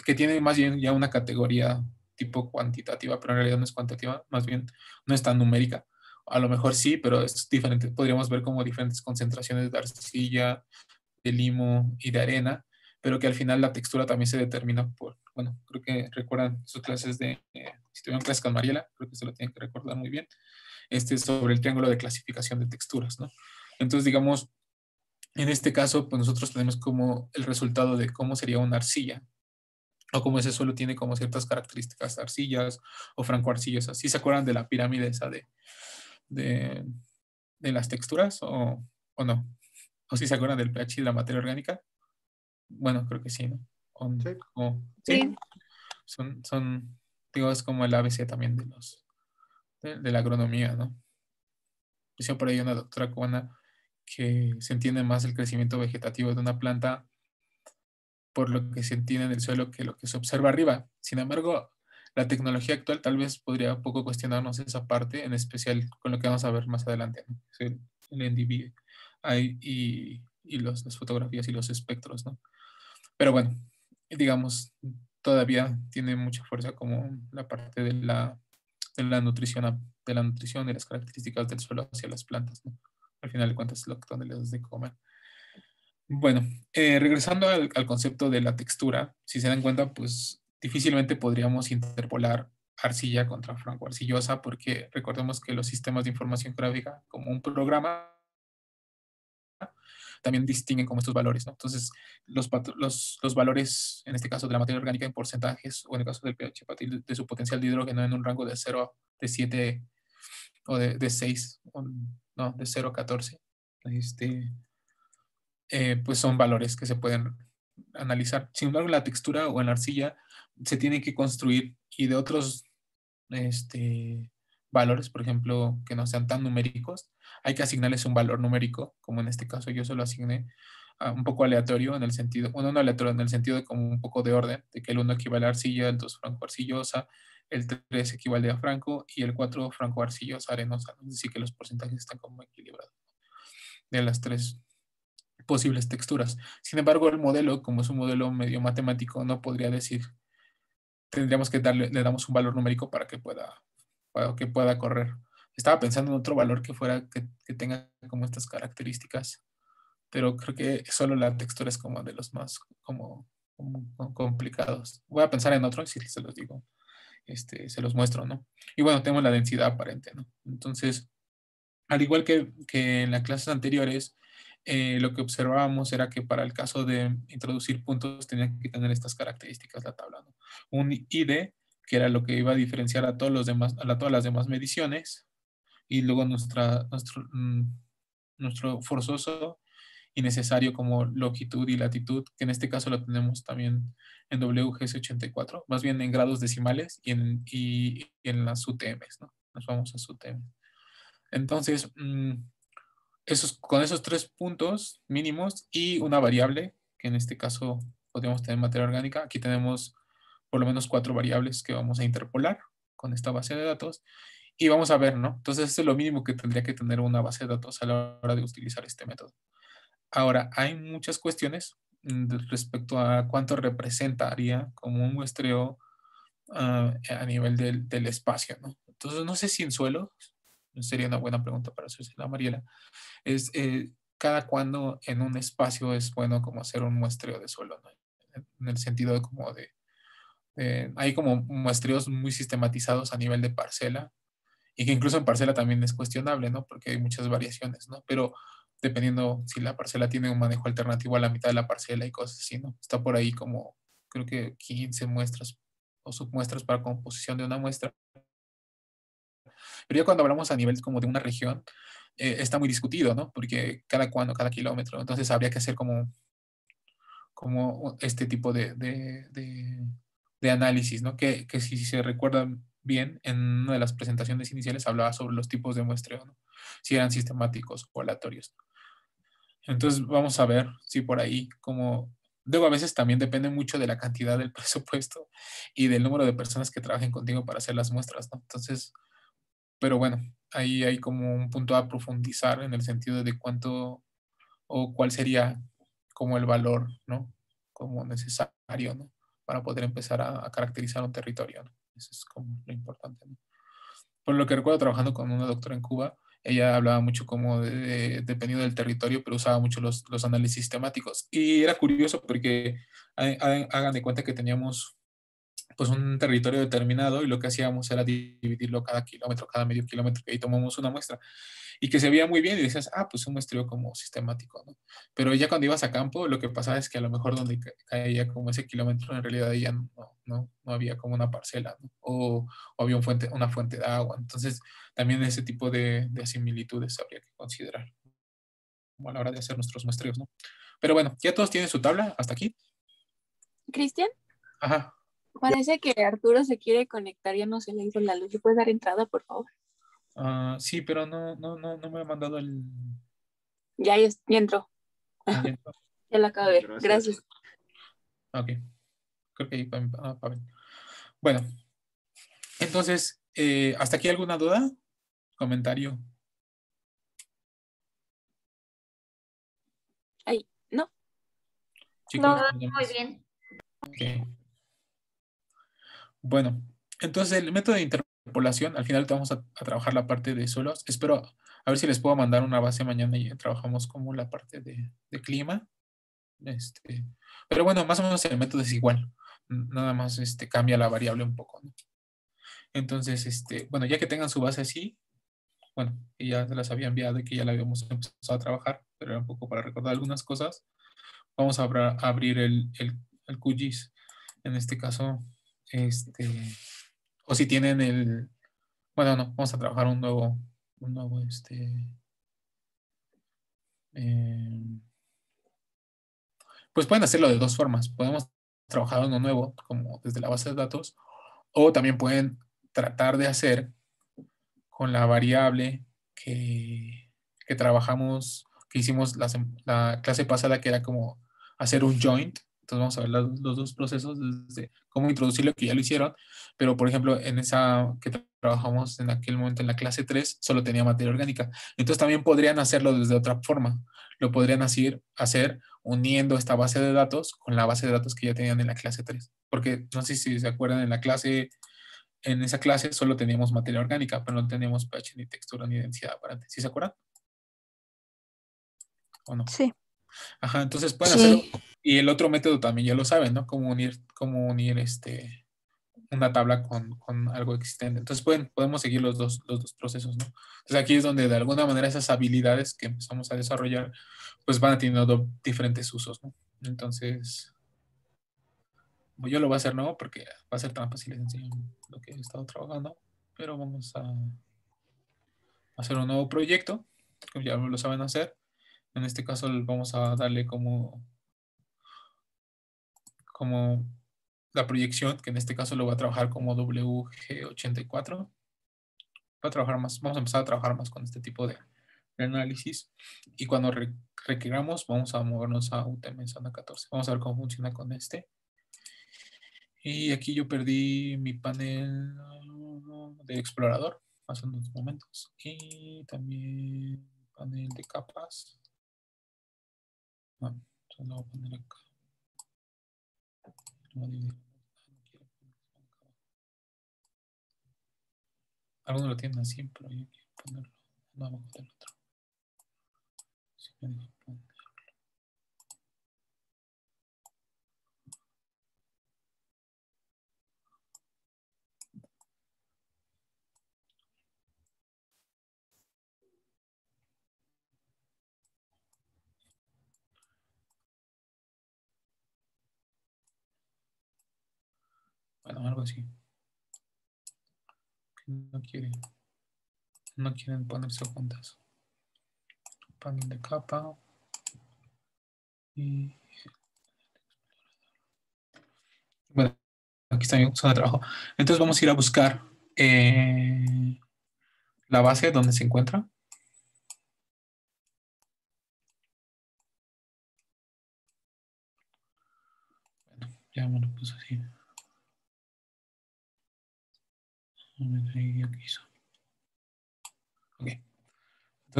que tienen más bien ya una categoría tipo cuantitativa, pero en realidad no es cuantitativa, más bien no es tan numérica. A lo mejor sí, pero es diferente. Podríamos ver como diferentes concentraciones de arcilla, de limo y de arena, pero que al final la textura también se determina bueno, creo que recuerdan sus clases si tuvieron clases con Mariela, creo que se lo tienen que recordar muy bien, sobre el triángulo de clasificación de texturas, ¿no? Entonces, digamos, en este caso, pues nosotros tenemos como el resultado de cómo sería una arcilla, o cómo ese suelo tiene como ciertas características arcillas o francoarcillosas. ¿Sí se acuerdan de la pirámide esa de las texturas o no? ¿O si se acuerdan del pH de la materia orgánica? Bueno, creo que sí, ¿no? Sí. ¿Sí? Digo, es como el ABC también de la agronomía, ¿no? Dice por ahí una doctora cubana que se entiende más el crecimiento vegetativo de una planta por lo que se entiende en el suelo que lo que se observa arriba. Sin embargo, la tecnología actual tal vez podría un poco cuestionarnos esa parte, en especial con lo que vamos a ver más adelante, ¿no? Es el NDVI y las fotografías y los espectros, ¿no? Pero bueno, digamos, todavía tiene mucha fuerza como la parte de la nutrición y las características del suelo hacia las plantas, ¿no? Al final de cuentas, es lo que donde les das de comer. Bueno, regresando al concepto de la textura, si se dan cuenta, pues difícilmente podríamos interpolar arcilla contra franco-arcillosa, porque recordemos que los sistemas de información gráfica, como un programa, también distinguen como estos valores, ¿no? Entonces, los valores, en este caso de la materia orgánica en porcentajes, o en el caso del pH de su potencial de hidrógeno en un rango de 0, de 7 o de 6, no, de 0 a 14, pues son valores que se pueden analizar. Sin embargo, la textura o en la arcilla se tiene que construir y de otros valores, por ejemplo, que no sean tan numéricos, hay que asignarles un valor numérico, como en este caso yo se lo asigné un poco aleatorio en el sentido, bueno, no aleatorio en el sentido de como un poco de orden, de que el 1 equivale a arcilla, el 2 franco-arcillosa, el 3 equivale a franco y el 4 franco-arcillosa arenosa, es decir, que los porcentajes están como equilibrados de las tres posibles texturas. Sin embargo, el modelo, como es un modelo medio matemático, no podría decir, tendríamos que le damos un valor numérico para que pueda correr. Estaba pensando en otro valor que tenga como estas características, pero creo que solo la textura es como de los más como complicados. Voy a pensar en otro y si se los digo, se los muestro, ¿no? Y bueno, tenemos la densidad aparente, ¿no? Entonces, al igual que en las clases anteriores, lo que observábamos era que para el caso de introducir puntos tenía que tener estas características la tabla, ¿no? Un ID, que era lo que iba a diferenciar a todas las demás mediciones, y luego nuestro forzoso y necesario como longitud y latitud, que en este caso lo tenemos también en WGS84, más bien en grados decimales y en las UTMs, ¿no? Nos vamos a UTM. Entonces, con esos 3 puntos mínimos y una variable, que en este caso podríamos tener materia orgánica, aquí tenemos por lo menos 4 variables que vamos a interpolar con esta base de datos y vamos a ver, ¿no? Entonces, esto es lo mínimo que tendría que tener una base de datos a la hora de utilizar este método. Ahora, hay muchas cuestiones respecto a cuánto representaría como un muestreo a nivel del espacio, ¿no? Entonces, no sé si en suelo, sería una buena pregunta para hacerse la Mariela, es cada cuándo en un espacio es bueno como hacer un muestreo de suelo, ¿no? En el sentido de como hay como muestreos muy sistematizados a nivel de parcela y que incluso en parcela también es cuestionable, ¿no? Porque hay muchas variaciones, ¿no? Pero dependiendo si la parcela tiene un manejo alternativo a la mitad de la parcela y cosas así, ¿no? Está por ahí como, creo que 15 muestras o submuestras para composición de una muestra. Pero ya cuando hablamos a nivel como de una región, está muy discutido, ¿no? Porque cada kilómetro. Entonces habría que hacer como este tipo de análisis, ¿no? Que si se recuerdan bien, en una de las presentaciones iniciales hablaba sobre los tipos de muestreo, ¿no? Si eran sistemáticos o aleatorios. Entonces vamos a ver si por ahí como... Luego a veces también depende mucho de la cantidad del presupuesto y del número de personas que trabajen contigo para hacer las muestras, ¿no? Entonces, pero bueno, ahí hay como un punto a profundizar en el sentido de cuánto o cuál sería como el valor, ¿no? Como necesario, ¿no? Para poder empezar a caracterizar un territorio, ¿no? Eso es como lo importante, ¿no? Por lo que recuerdo trabajando con una doctora en Cuba, ella hablaba mucho como dependiendo del territorio, pero usaba mucho los análisis temáticos. Y era curioso porque hagan de cuenta que teníamos pues un territorio determinado y lo que hacíamos era dividirlo cada kilómetro, cada medio kilómetro, que ahí tomamos una muestra y que se veía muy bien y decías, pues un muestreo como sistemático, ¿no? Pero ya cuando ibas a campo, lo que pasaba es que a lo mejor donde caía como ese kilómetro, en realidad ya no había como una parcela, ¿no? O había una fuente de agua. Entonces, también ese tipo de similitudes habría que considerar. como a la hora de hacer nuestros muestreos, ¿no? Pero bueno, ya todos tienen su tabla hasta aquí. Cristian, Ajá. parece que Arturo se quiere conectar, ya no se le hizo la luz. ¿Le puedes dar entrada, por favor? Sí, pero no me ha mandado el... Ya entró, Ah, ya entró. ya la acabo de ver. Gracias. Gracias. Ok. Creo que ahí Pavel. Bueno, entonces, ¿hasta aquí alguna duda? ¿Comentario? Ay, no. Chicos, Todo ¿alguna muy más? bien. Ok. Bueno, entonces el método de interpolación, al final vamos a trabajar la parte de suelos. Espero, a ver si les puedo mandar una base mañana y trabajamos como la parte de clima. Pero bueno, más o menos el método es igual. Nada más cambia la variable un poco, ¿no? Entonces, bueno, ya que tengan su base así, bueno, que ya se las había enviado y que ya la habíamos empezado a trabajar, pero era un poco para recordar algunas cosas, vamos a abrir el QGIS. En este caso, o si tienen bueno, no, vamos a trabajar un nuevo, eh, pues pueden hacerlo de dos formas. Podemos trabajar uno nuevo, como desde la base de datos, o también pueden tratar de hacer con la variable que trabajamos, que hicimos la clase pasada, que era como hacer un joint. Entonces vamos a ver los dos procesos, desde cómo introducirlo, que ya lo hicieron, pero por ejemplo, en esa que trabajamos en aquel momento en la clase 3 solo tenía materia orgánica. Entonces también podrían hacerlo desde otra forma. Lo podrían hacer uniendo esta base de datos con la base de datos que ya tenían en la clase 3. Porque no sé si se acuerdan, en esa clase solo teníamos materia orgánica, pero no teníamos pH, ni textura, ni densidad aparente. ¿Sí se acuerdan? ¿O no? Sí. Ajá, entonces pueden hacerlo. Sí. Y el otro método también ya lo saben, ¿no? Cómo unir una tabla con algo existente. Entonces podemos seguir los dos procesos, ¿no? Entonces aquí es donde de alguna manera esas habilidades que empezamos a desarrollar, pues van teniendo diferentes usos, ¿no? Entonces, yo lo voy a hacer nuevo porque va a ser trampa si les enseño lo que he estado trabajando, pero vamos a hacer un nuevo proyecto, que ya lo saben hacer. En este caso vamos a darle como la proyección, que en este caso lo voy a trabajar como WG84. Vamos a empezar a trabajar más con este tipo de análisis. Y cuando requeramos, vamos a movernos a UTM zona 14. Vamos a ver cómo funciona con este. Y aquí yo perdí mi panel de explorador hace unos momentos. Y también panel de capas. Bueno, entonces lo voy a poner acá. Lo voy a dividir. Algunos lo tienen así, pero yo quiero ponerlo uno abajo del otro. Si me deja poner. Bueno, algo así. No quieren ponerse juntas. Panel de capa. Y bueno, aquí está mi zona de trabajo. Entonces vamos a ir a buscar la base donde se encuentra. Bueno, ya me lo puse así. A ver, ahí, aquí hizo. Ok. Entonces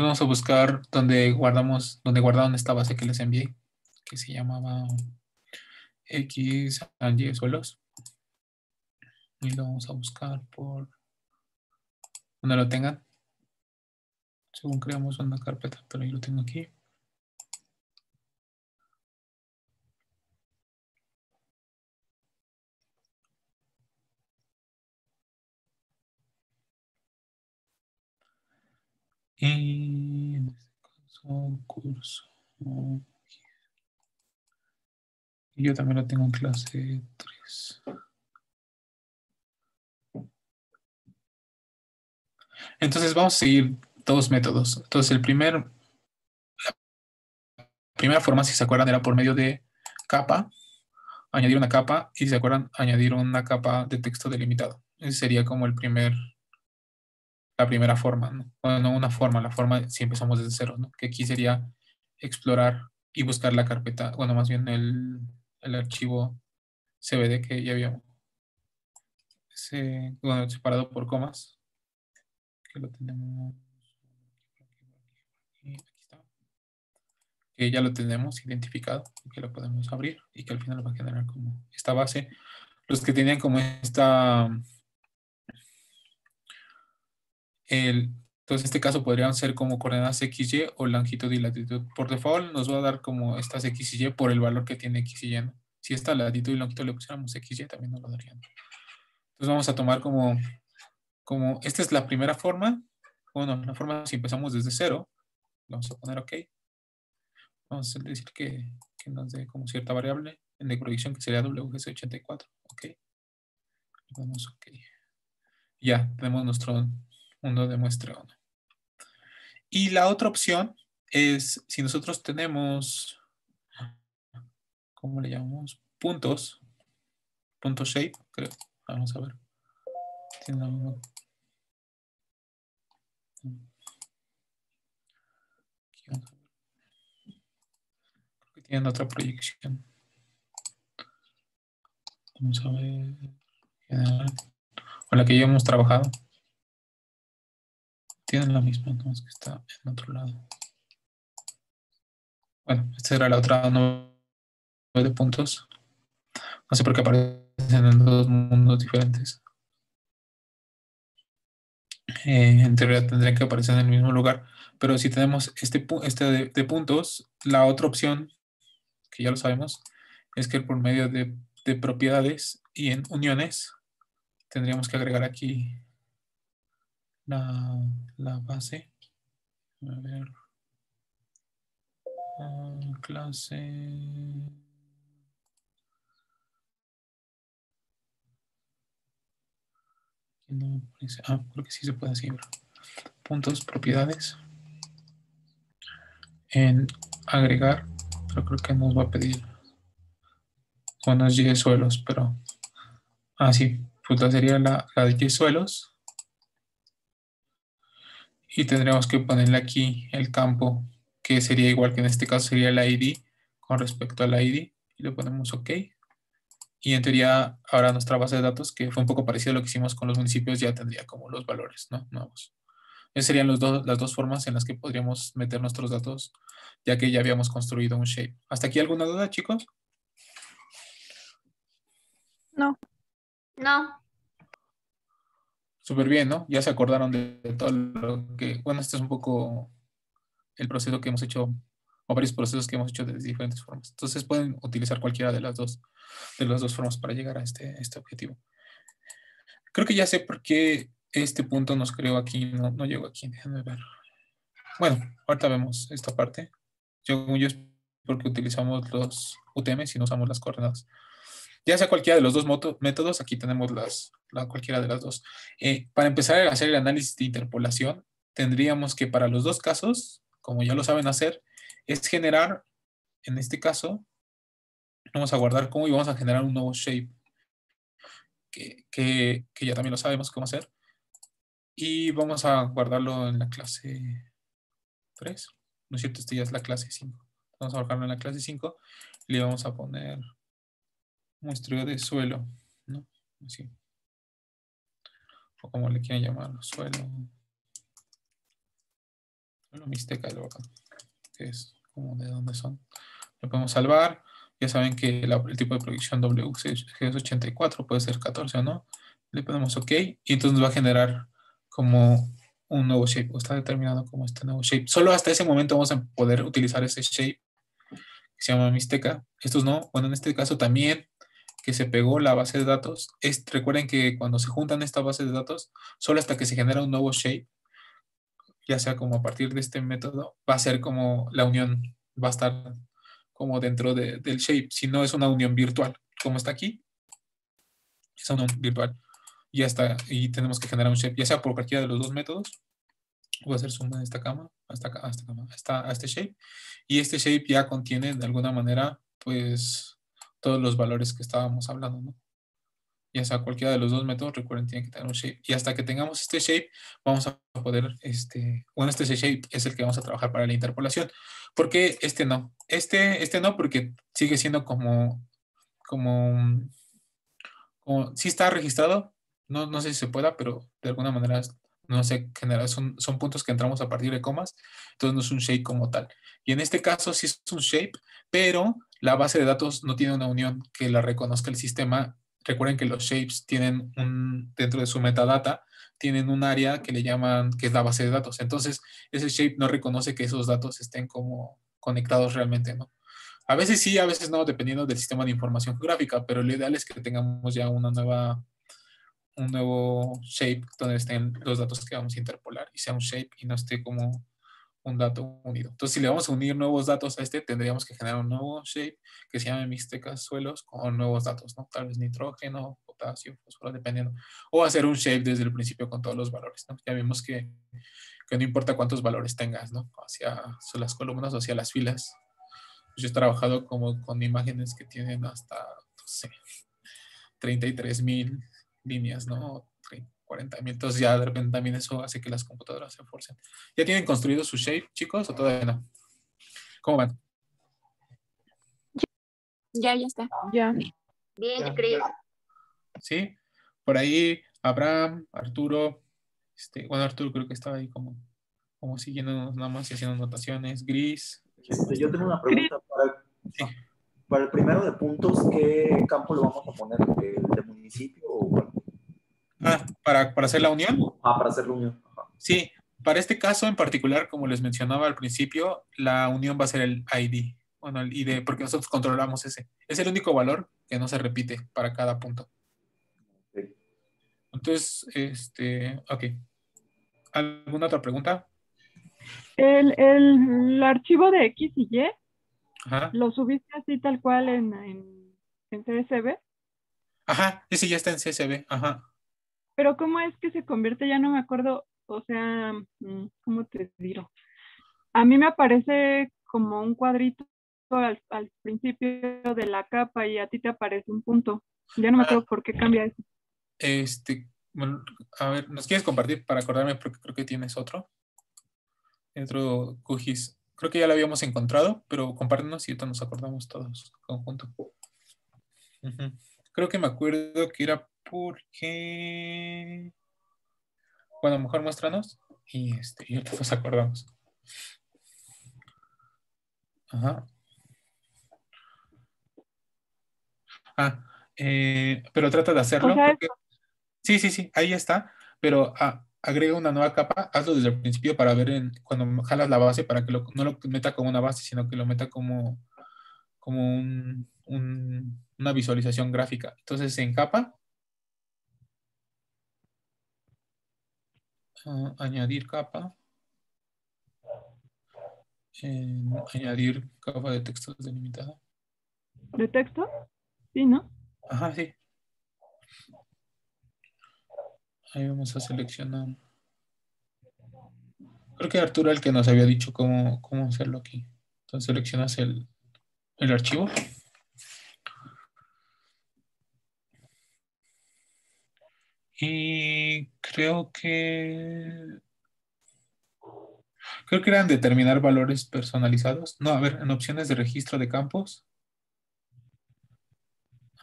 vamos a buscar donde guardaron esta base que les envié, que se llamaba X y suelos. Y lo vamos a buscar por donde lo tengan. Según creamos una carpeta, pero yo lo tengo aquí. Y en este caso, curso. Y yo también lo tengo en clase 3. Entonces vamos a seguir dos métodos. Entonces la primera forma, si se acuerdan, era por medio de capa, añadir una capa, y si se acuerdan, añadir una capa de texto delimitado. Ese sería como la primera forma, ¿no? Bueno, no una forma, la forma si empezamos desde cero, ¿no? Que aquí sería explorar y buscar la carpeta, bueno, más bien el archivo CBD que ya habíamos bueno, separado por comas, que lo tenemos aquí está, que ya lo tenemos identificado y que lo podemos abrir y que al final va a generar como esta base. Los que tenían como entonces, en este caso podrían ser como coordenadas XY o longitud y latitud. Por default nos va a dar como estas X y Y por el valor que tiene X y Y, ¿no? Si esta latitud y longitud le pusiéramos XY, también nos lo darían. Entonces vamos a tomar como esta es la primera forma. Bueno, la forma si empezamos desde cero, vamos a poner OK. Vamos a decir que nos dé como cierta variable de proyección que sería WGS84. OK. Le ponemos OK. Ya, tenemos nuestro mundo de muestreo, ¿no? Y la otra opción es si nosotros tenemos, ¿cómo le llamamos? Puntos shape, creo. Vamos a ver. Tiene la misma. Aquí vamos a ver. Creo que tienen otra proyección. Vamos a ver. Con la que ya hemos trabajado. Tienen la misma, no es que está en otro lado. Bueno, esta era la otra nube de puntos. No sé por qué aparecen en dos mundos diferentes. En teoría tendrían que aparecer en el mismo lugar. Pero si tenemos este de puntos, la otra opción, que ya lo sabemos, es que por medio de propiedades y en uniones, tendríamos que agregar aquí la base. A ver. Clase. No aparece. Creo que sí se puede así. Puntos, propiedades. En agregar, pero creo que nos va a pedir. Bueno, es Y suelos, pero. Sí, pues sería la de Y suelos. Y tendríamos que ponerle aquí el campo, que sería igual que en este caso sería el ID con respecto al ID. Y le ponemos OK. Y en teoría, ahora nuestra base de datos, que fue un poco parecido a lo que hicimos con los municipios, ya tendría como los valores, ¿no? Nuevos. Esas serían las dos formas en las que podríamos meter nuestros datos, ya que ya habíamos construido un shape. ¿Hasta aquí alguna duda, chicos? No. No. Súper bien, ¿no? Ya se acordaron de todo lo que... Bueno, este es un poco el proceso que hemos hecho, o varios procesos que hemos hecho de diferentes formas. Entonces pueden utilizar cualquiera de las dos formas para llegar a este objetivo. Creo que ya sé por qué este punto nos creó aquí, no llegó aquí. Déjenme ver. Bueno, ahorita vemos esta parte. Yo es porque utilizamos los UTMs y no usamos las coordenadas. Ya sea cualquiera de los dos métodos, aquí tenemos cualquiera de las dos. Para empezar a hacer el análisis de interpolación, tendríamos que para los dos casos, como ya lo saben hacer, es generar, en este caso, vamos a guardar como y vamos a generar un nuevo shape, que ya también lo sabemos cómo hacer. Y vamos a guardarlo en la clase 3. ¿No es cierto? Esta ya es la clase 5. Vamos a guardarlo en la clase 5 y le vamos a poner muestreo de suelo, ¿no? Así. O como le quieran llamar, suelo mixteca, que es como de dónde son. Lo podemos salvar. Ya saben que el tipo de proyección WGS84 puede ser 14 o no. Le ponemos OK y entonces nos va a generar como un nuevo shape, o está determinado como este nuevo shape. Solo hasta ese momento vamos a poder utilizar ese shape que se llama mixteca. Estos no. Bueno, en este caso también que se pegó la base de datos. Recuerden que cuando se juntan esta base de datos, solo hasta que se genera un nuevo shape, ya sea como a partir de este método, va a ser como la unión, va a estar como dentro del shape, si no es una unión virtual, como está aquí, es una unión virtual. Y ya está, y tenemos que generar un shape, ya sea por cualquiera de los dos métodos, Voy a hacer zoom en esta cama, a este shape. Y este shape ya contiene de alguna manera, pues, todos los valores que estábamos hablando, ¿no? Ya sea cualquiera de los dos métodos, recuerden, tienen que tener un shape. Y hasta que tengamos este shape, vamos a poder, este shape es el que vamos a trabajar para la interpolación. ¿Por qué este no? Este no, porque sigue siendo como sí está registrado, no sé si se pueda, pero de alguna manera no sé, general, son puntos que entramos a partir de comas, entonces no es un shape como tal. Y en este caso sí es un shape, pero la base de datos no tiene una unión que la reconozca el sistema. Recuerden que los shapes tienen dentro de su metadata, tienen un área que le llaman, que es la base de datos. Entonces, ese shape no reconoce que esos datos estén como conectados realmente, ¿no? A veces sí, a veces no, dependiendo del sistema de información geográfica, pero lo ideal es que tengamos ya un nuevo shape donde estén los datos que vamos a interpolar y sea un shape y no esté como un dato unido. Entonces, si le vamos a unir nuevos datos a tendríamos que generar un nuevo shape que se llame mixtecas suelos con nuevos datos, ¿no? Tal vez nitrógeno, potasio, fósforo, dependiendo. O hacer un shape desde el principio con todos los valores, ¿no? Ya vimos que no importa cuántos valores tengas, ¿no? Hacia las columnas o hacia las filas. Yo he trabajado como con imágenes que tienen hasta, no sé, 33,000 líneas, ¿no? 40,000. Entonces ya de repente también eso hace que las computadoras se esfuercen. ¿Ya tienen construido su shape, chicos, o todavía no? ¿Cómo van? Ya está. Ya. Bien, yo creo. ¿Sí? Por ahí, Abraham, Arturo, bueno, Arturo creo que estaba ahí como siguiendo nada más y haciendo anotaciones. Gris. Yo tengo una pregunta Sí. para el primero de puntos, ¿qué campo le vamos a poner? ¿El de municipio o bueno? Para hacer la unión. Para hacer la unión. Ajá. Sí, para este caso en particular, como les mencionaba al principio, la unión va a ser el ID. Bueno, el ID, porque nosotros controlamos ese. Es el único valor que no se repite para cada punto. Okay. Entonces, ok. ¿Alguna otra pregunta? El archivo de X y Y, Ajá. ¿lo subiste así tal cual en CSV? Ajá, ese ya está en CSV. Ajá. Pero ¿cómo es que se convierte? Ya no me acuerdo, o sea, ¿cómo te digo? A mí me aparece como un cuadrito al principio de la capa y a ti te aparece un punto. Ya no me acuerdo por qué cambia eso. Bueno, a ver, ¿nos quieres compartir para acordarme? Porque creo que tienes otro. Otro QGIS. Creo que ya lo habíamos encontrado, pero compártenos y ahorita nos acordamos todos conjunto. Ujú. Creo que me acuerdo que era porque... Bueno, mejor muéstranos y ahorita nos acordamos. Ajá. Pero trata de hacerlo. O sea, Sí, ahí está. Pero agrega una nueva capa, hazlo desde el principio para ver cuando jalas la base, para que no lo meta como una base, sino que lo meta como una visualización gráfica. Entonces, en capa, añadir capa, añadir capa de texto delimitada. ¿de texto? Sí, ¿no? Ajá, sí. Ahí vamos a seleccionar. Creo que Arturo el que nos había dicho cómo hacerlo aquí. Entonces seleccionas el archivo. Y creo que eran determinar valores personalizados. No, a ver, en opciones de registro de campos.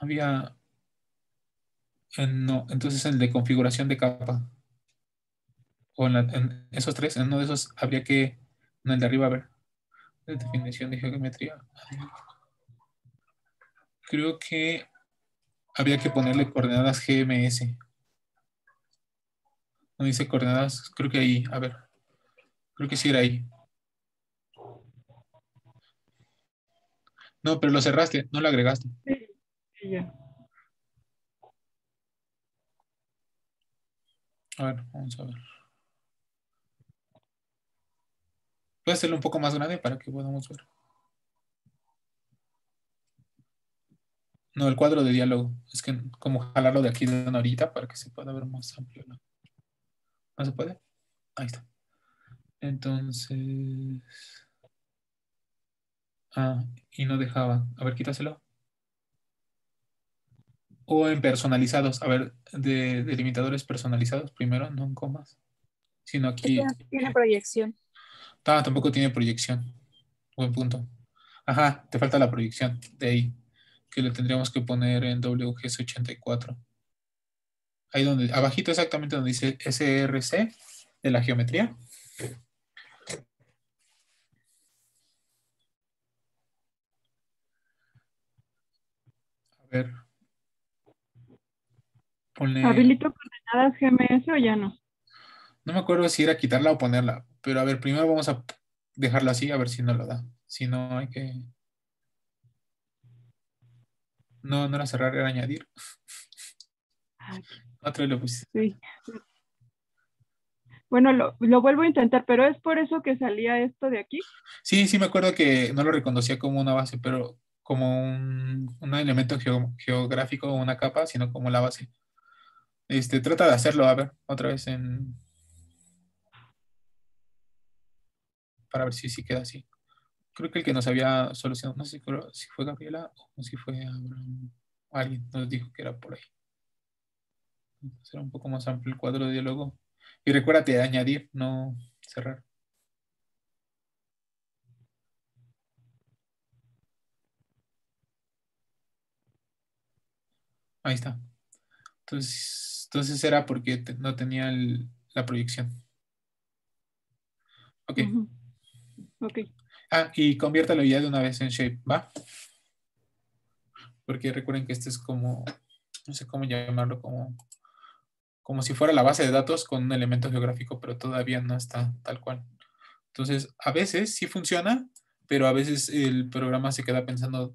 Había, no, entonces el de configuración de capa. O en esos tres, en uno de esos habría que, en el de arriba, a ver, de definición de geometría. Creo que habría que ponerle coordenadas GMS. No dice coordenadas, creo que ahí, a ver, creo que sí era ahí. No, pero lo cerraste, no lo agregaste. Sí, sí, ya. A ver, vamos a ver. Puedes hacerlo un poco más grande para que podamos ver. No, el cuadro de diálogo. Es que como jalarlo de aquí de una horita para que se pueda ver más amplio, ¿no? ¿No se puede? Ahí está. Entonces... Ah, y no dejaba. A ver, quítaselo. O en personalizados. A ver, de delimitadores personalizados primero, no en comas. Sino Este aquí. no tiene proyección. Tampoco tiene proyección. Buen punto. Ajá, te falta la proyección de ahí. Que le tendríamos que poner en WGS84. Ahí donde, abajito exactamente donde dice SRC de la geometría. A ver, ponle, ¿Habilito coordenadas GMS o ya no? no me acuerdo si era quitarla o ponerla, pero a ver, primero vamos a dejarla así, a ver si no lo da. Si no, hay que... No, no era cerrar, era añadir. Aquí, Otra vez lo puse. sí. Bueno, lo vuelvo a intentar, pero es por eso que salía esto de aquí. Sí, sí me acuerdo que no lo reconocía como una base, pero como un elemento geográfico o una capa, sino como la base. Trata de hacerlo, a ver, otra vez para ver si queda así. Creo que el que nos había solucionado, no sé si fue Gabriela o si fue Abraham, alguien nos dijo que era por ahí. Será un poco más amplio el cuadro de diálogo. Y recuérdate de añadir, no cerrar. Ahí está. Entonces era porque no tenía la proyección. Ok. Ujú. Ok. Y conviértalo ya de una vez en shape, ¿va? Porque recuerden que este es como, no sé cómo llamarlo, como si fuera la base de datos con un elemento geográfico, pero todavía no está tal cual. Entonces, a veces sí funciona, pero a veces el programa se queda pensando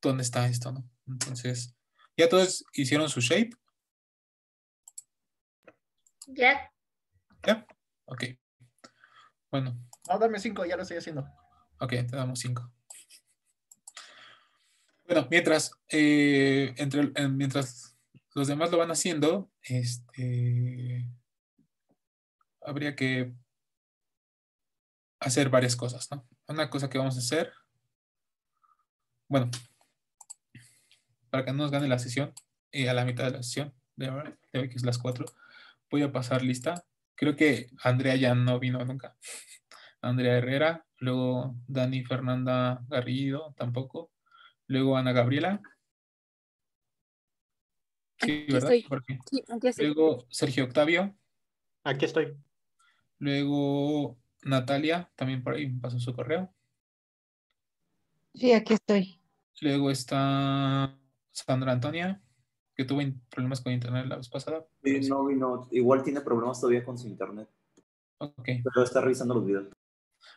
dónde está esto, ¿no? Entonces, ya todos hicieron su shape. Ya. ¿Ya? Ok. Bueno, No, dame 5, ya lo estoy haciendo. ok, te damos 5. Bueno, mientras los demás lo van haciendo, habría que hacer varias cosas, ¿no? Una cosa que vamos a hacer, bueno, para que no nos gane la sesión, a la mitad de la sesión, de hoy que es las 4, voy a pasar lista. Creo que Andrea ya no vino nunca. Andrea Herrera, luego Dani Fernanda Garrido, tampoco. Luego Ana Gabriela. Sí, Aquí ¿verdad? estoy. Porque Sí, aquí estoy. luego Sergio Octavio. Aquí estoy. Luego Natalia, también por ahí me pasó su correo. Sí, aquí estoy. Luego está Sandra Antonia, que tuvo problemas con internet la vez pasada. Pero sí. No vino. Igual tiene problemas todavía con su internet. Ok, Pero está revisando los videos.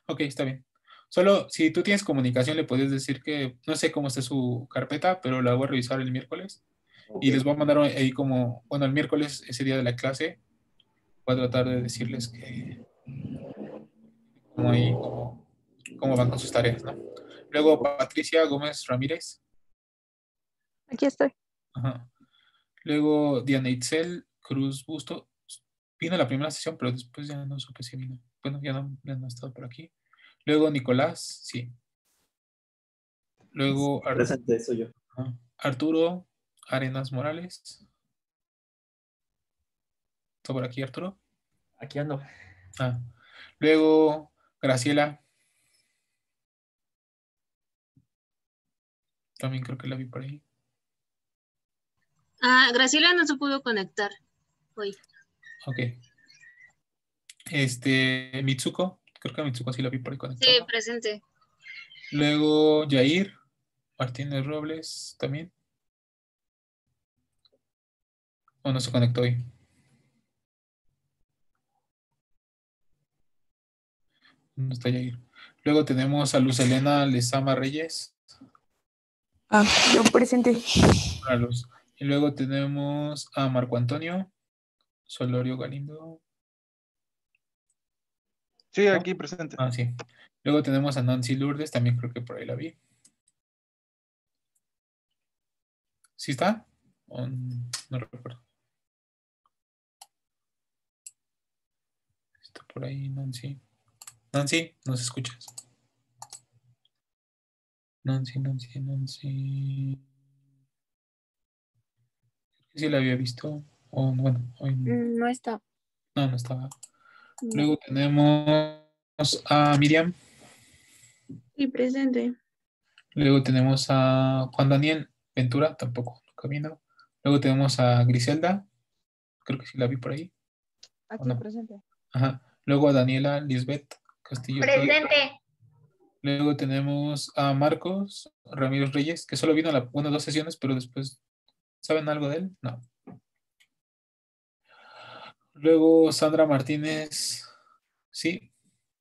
ok, está bien. Solo si tú tienes comunicación, le puedes decir que no sé cómo está su carpeta, pero la voy a revisar el miércoles. Ok. Y les voy a mandar ahí como, bueno, el miércoles, ese día de la clase, voy a tratar de decirles que como ahí, cómo van con sus tareas, ¿no? Luego Patricia Gómez Ramírez. Aquí estoy. Ajá. Luego Diana Itzel Cruz Busto. Vino la primera sesión, pero después ya no supe si vino. Bueno, ya no ha estado por aquí. Luego Nicolás, sí. Luego Presente, soy yo. Arturo Arenas Morales. ¿Está por aquí Arturo? Aquí ando. Luego Graciela. También creo que la vi por ahí. Graciela no se pudo conectar hoy. Ok. Mitsuko. Creo que a Mitsuko sí la vi por ahí conectada. Sí, presente. Luego Jair Martínez Robles también. ¿O no se conectó hoy? No está Jair. Luego tenemos a Luz Elena Lezama Reyes. Yo presente. Hola, Luz. Y luego tenemos a Marco Antonio Solorio Galindo. Sí, ¿No? aquí presente. Sí. Luego tenemos a Nancy Lourdes, también creo que por ahí la vi. ¿Sí está? No recuerdo. Está por ahí, Nancy. Nancy, ¿nos escuchas? Nancy. Sí la había visto. O bueno, hoy No está. no estaba. No. Luego tenemos a Miriam. Y presente. Luego tenemos a Juan Daniel Ventura, tampoco nunca vino. Luego tenemos a Griselda. Creo que sí la vi por ahí. ¿O Aquí no? presente. Ajá. Luego a Daniela Lisbeth Castillo. Presente. Luego tenemos a Marcos Ramírez Reyes, que solo vino a bueno, 2 sesiones, pero después, ¿saben algo de él? No. Luego Sandra Martínez, sí,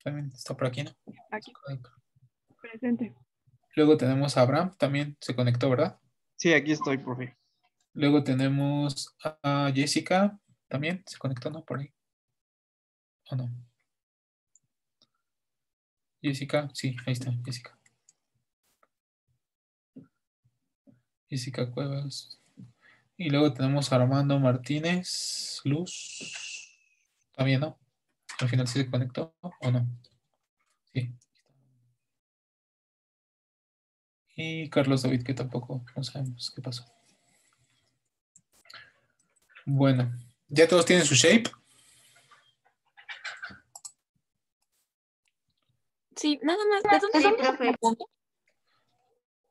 también está por aquí, ¿no? Aquí, presente. Luego tenemos a Abraham, también se conectó, ¿verdad? Sí, aquí estoy, profe. Luego tenemos a Jessica, también se conectó, ¿no? Por ahí. ¿O no? Jessica, sí, ahí está, Jessica. Jessica Cuevas. Y luego tenemos a Armando Martínez Luz. También, ¿no? Al final sí se conectó, ¿o no? Sí. Y Carlos David, que tampoco no sabemos qué pasó. Bueno, ¿ya todos tienen su shape? Sí, nada más. ¿De dónde Sí, son profe. los puntos?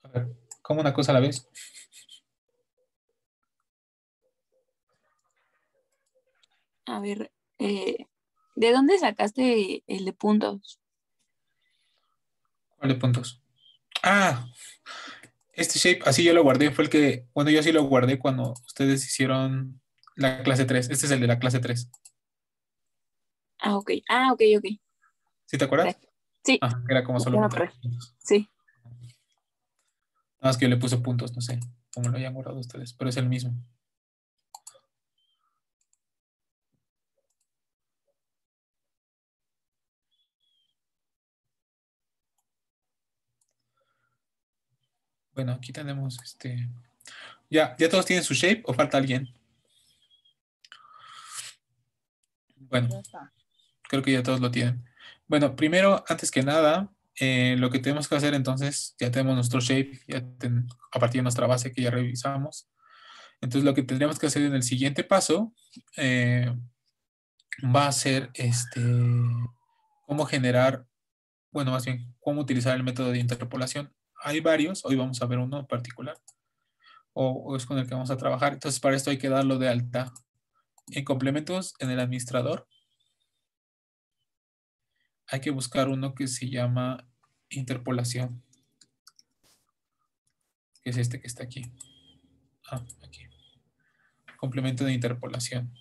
A ver, ¿cómo una cosa a la vez? A ver, ¿de dónde sacaste el de puntos? ¿Cuál de puntos? Ah, este shape, así yo lo guardé, fue el que, bueno, yo sí lo guardé cuando ustedes hicieron la clase 3. Este es el de la clase 3. Ah, ok. Ok. ¿Sí te acuerdas? Sí, Ajá, que era como ya solo me meter acordé. puntos. Sí. Nada más que yo le puse puntos, no sé cómo lo hayan guardado ustedes, pero es el mismo. Bueno, aquí tenemos ¿Ya todos tienen su shape o falta alguien? Bueno, Ya está. creo que ya todos lo tienen. Bueno, primero, antes que nada, lo que tenemos que hacer entonces, ya tenemos nuestro shape, a partir de nuestra base que ya revisamos. Entonces, lo que tendríamos que hacer en el siguiente paso va a ser cómo generar, bueno, más bien, cómo utilizar el método de interpolación. Hay varios, hoy vamos a ver uno en particular, o es con el que vamos a trabajar. Entonces, para esto hay que darlo de alta en complementos en el administrador. Hay que buscar uno que se llama interpolación, que es este que está aquí. Aquí. Complemento de interpolación.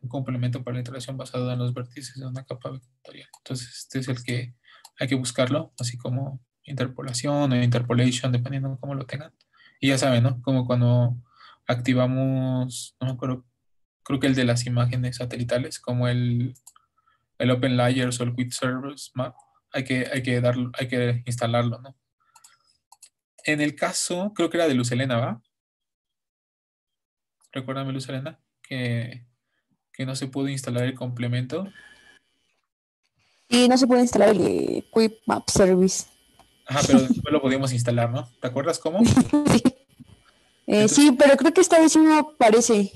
Un complemento para la iteración basado en los vértices de una capa vectorial. Entonces, este es el que hay que buscarlo, así como interpolación o interpolation, dependiendo de cómo lo tengan. Y ya saben, ¿no? Como cuando activamos, no me acuerdo, creo que el de las imágenes satelitales, como el Open Layers o el Quick Service Map, hay que instalarlo, ¿no? En el caso, creo que era de Luz Helena, ¿va? Recuérdame, Luz Helena, que no se pudo instalar el complemento. Y no se puede instalar el Quick Map Service. Ajá, pero después lo podíamos instalar, ¿no? ¿Te acuerdas cómo? Entonces, Sí, pero creo que esta vez no aparece.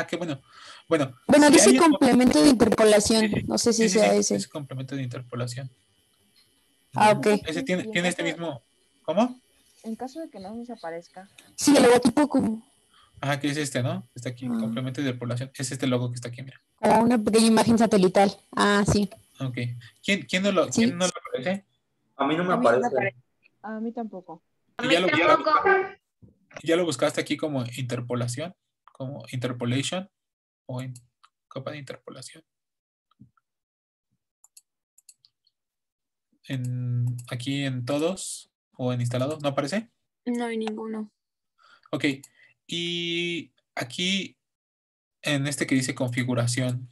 qué bueno. Bueno, Bueno, si dice alguien... complemento de interpolación. No sé si Sí, sea ese. es complemento de interpolación. Ok. Ese tiene este mismo... ¿Cómo? En caso de que no nos aparezca. Sí, el logotipo como Ajá, que es este, ¿no? Está aquí, complemento de interpolación. Es este logo que está aquí, mira. una pequeña imagen satelital. Ah, sí. Ok. ¿Quién no lo aparece? A mí no me A mí no me aparece. aparece. A mí tampoco. A Y mí tampoco. ya lo buscaste aquí como interpolación, como interpolation o en capa de interpolación. Aquí en todos o en instalados, ¿no aparece? No hay ninguno. Ok. Y aquí en este que dice configuración,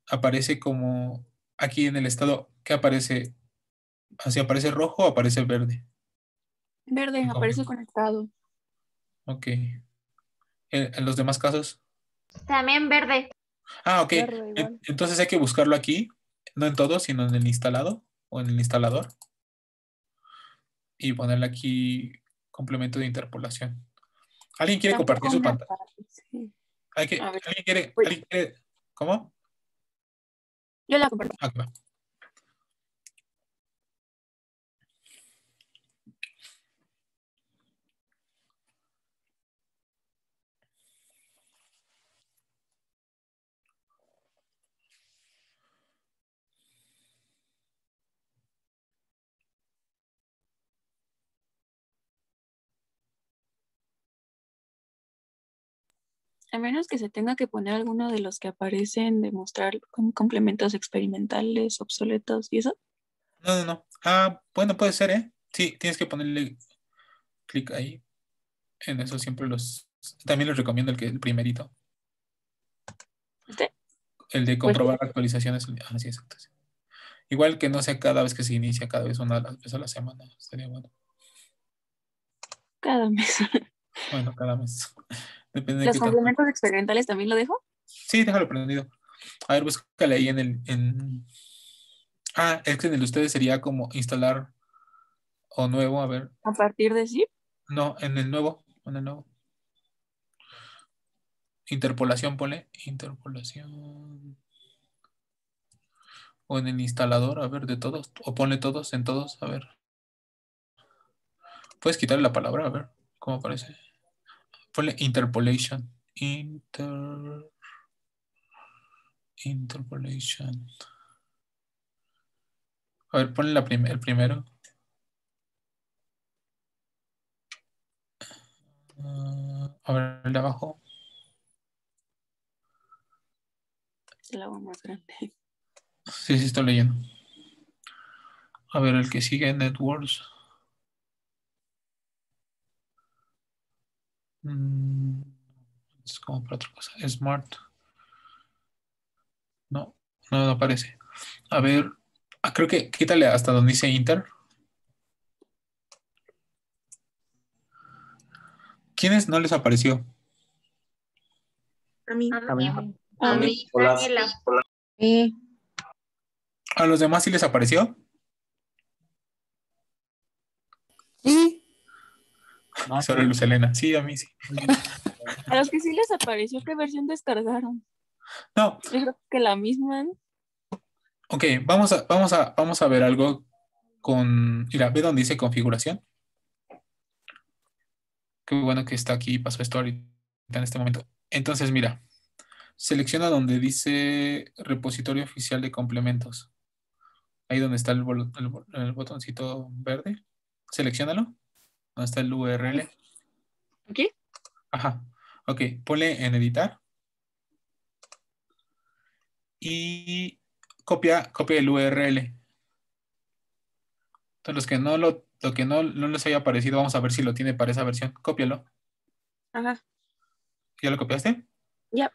aparece como aquí en el estado, ¿qué aparece? ¿Así aparece rojo o aparece verde? Verde, aparece conectado. Ok. En los demás casos, También verde. Ah, ok. Claro, da igual. Entonces hay que buscarlo aquí, no en todo, sino en el instalado o en el instalador. Y ponerle aquí complemento de interpolación. ¿Alguien quiere compartir Tampoco su me pantalla? aparece. A ver, ¿Alguien uy, quiere? ¿Cómo? yo la comparto. Ah, va. A menos que se tenga que poner alguno de los que aparecen de mostrar complementos experimentales, obsoletos y eso. No. Ah, bueno, puede ser, ¿eh? Sí, tienes que ponerle clic ahí. En eso siempre los... También les recomiendo el primerito. ¿Este? El de Pues comprobar actualizaciones. Ah, sí, exacto. Sí. Igual que no sea cada vez que se inicia, cada vez una vez a la semana. Estaría bueno. cada mes. Bueno, cada mes. Depende de ¿Los qué tanto. complementos experimentales también lo dejo? Sí, déjalo prendido. A ver, búscale ahí Ah, es que en el de ustedes sería como instalar o nuevo. A ver. A partir de sí. No, en el nuevo. En el nuevo. Interpolación, ponle. Interpolación. O en el instalador, a ver, de todos. O ponle todos en todos, a ver. Puedes quitarle la palabra, a ver cómo aparece. Ponle interpolation. Interpolation. A ver, ponle el primero. A ver, el de abajo. Se la hago más grande. Sí, estoy leyendo. A ver, el que sigue, Networks. Es como para otra cosa. Smart. No aparece. A ver, creo que quítale hasta donde dice Inter. ¿Quiénes no les apareció? A mí. A mí, A a mí. mí, Hola. Daniela. ¿A los demás sí les apareció? Sí, Solo Luz Helena. Sí, a mí sí. A los que sí les apareció, ¿qué versión descargaron? No, Yo creo que la misma. ok, vamos a ver algo con. Mira, ve donde dice configuración. Qué bueno que está aquí y pasó esto ahorita en este momento. Entonces, mira, selecciona donde dice repositorio oficial de complementos. Ahí donde está el botoncito verde. Selecciónalo. Donde está el URL. ¿Aquí? Ajá. Ok, ponle en editar. Y copia el URL. Entonces, lo que no les haya aparecido, vamos a ver si lo tiene para esa versión. Cópialo. Ajá. ¿Ya lo copiaste? Ya.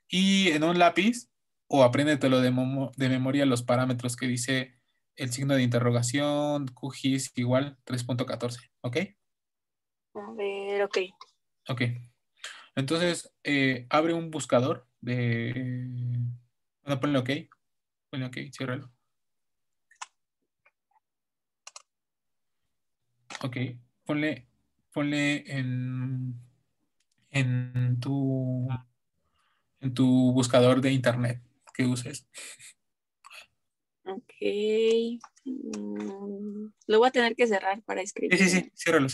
Y en un lápiz, o apréndetelo de memoria los parámetros que dice el signo de interrogación, QGIS igual 3.14. ¿Ok? A ver, ok. Ok. Entonces, abre un buscador de... Bueno, ponle OK. Ponle OK, ciérralo. Ok. Ponle en tu buscador de internet que uses. Ok. Lo voy a tener que cerrar para escribir. Sí, ciérralo.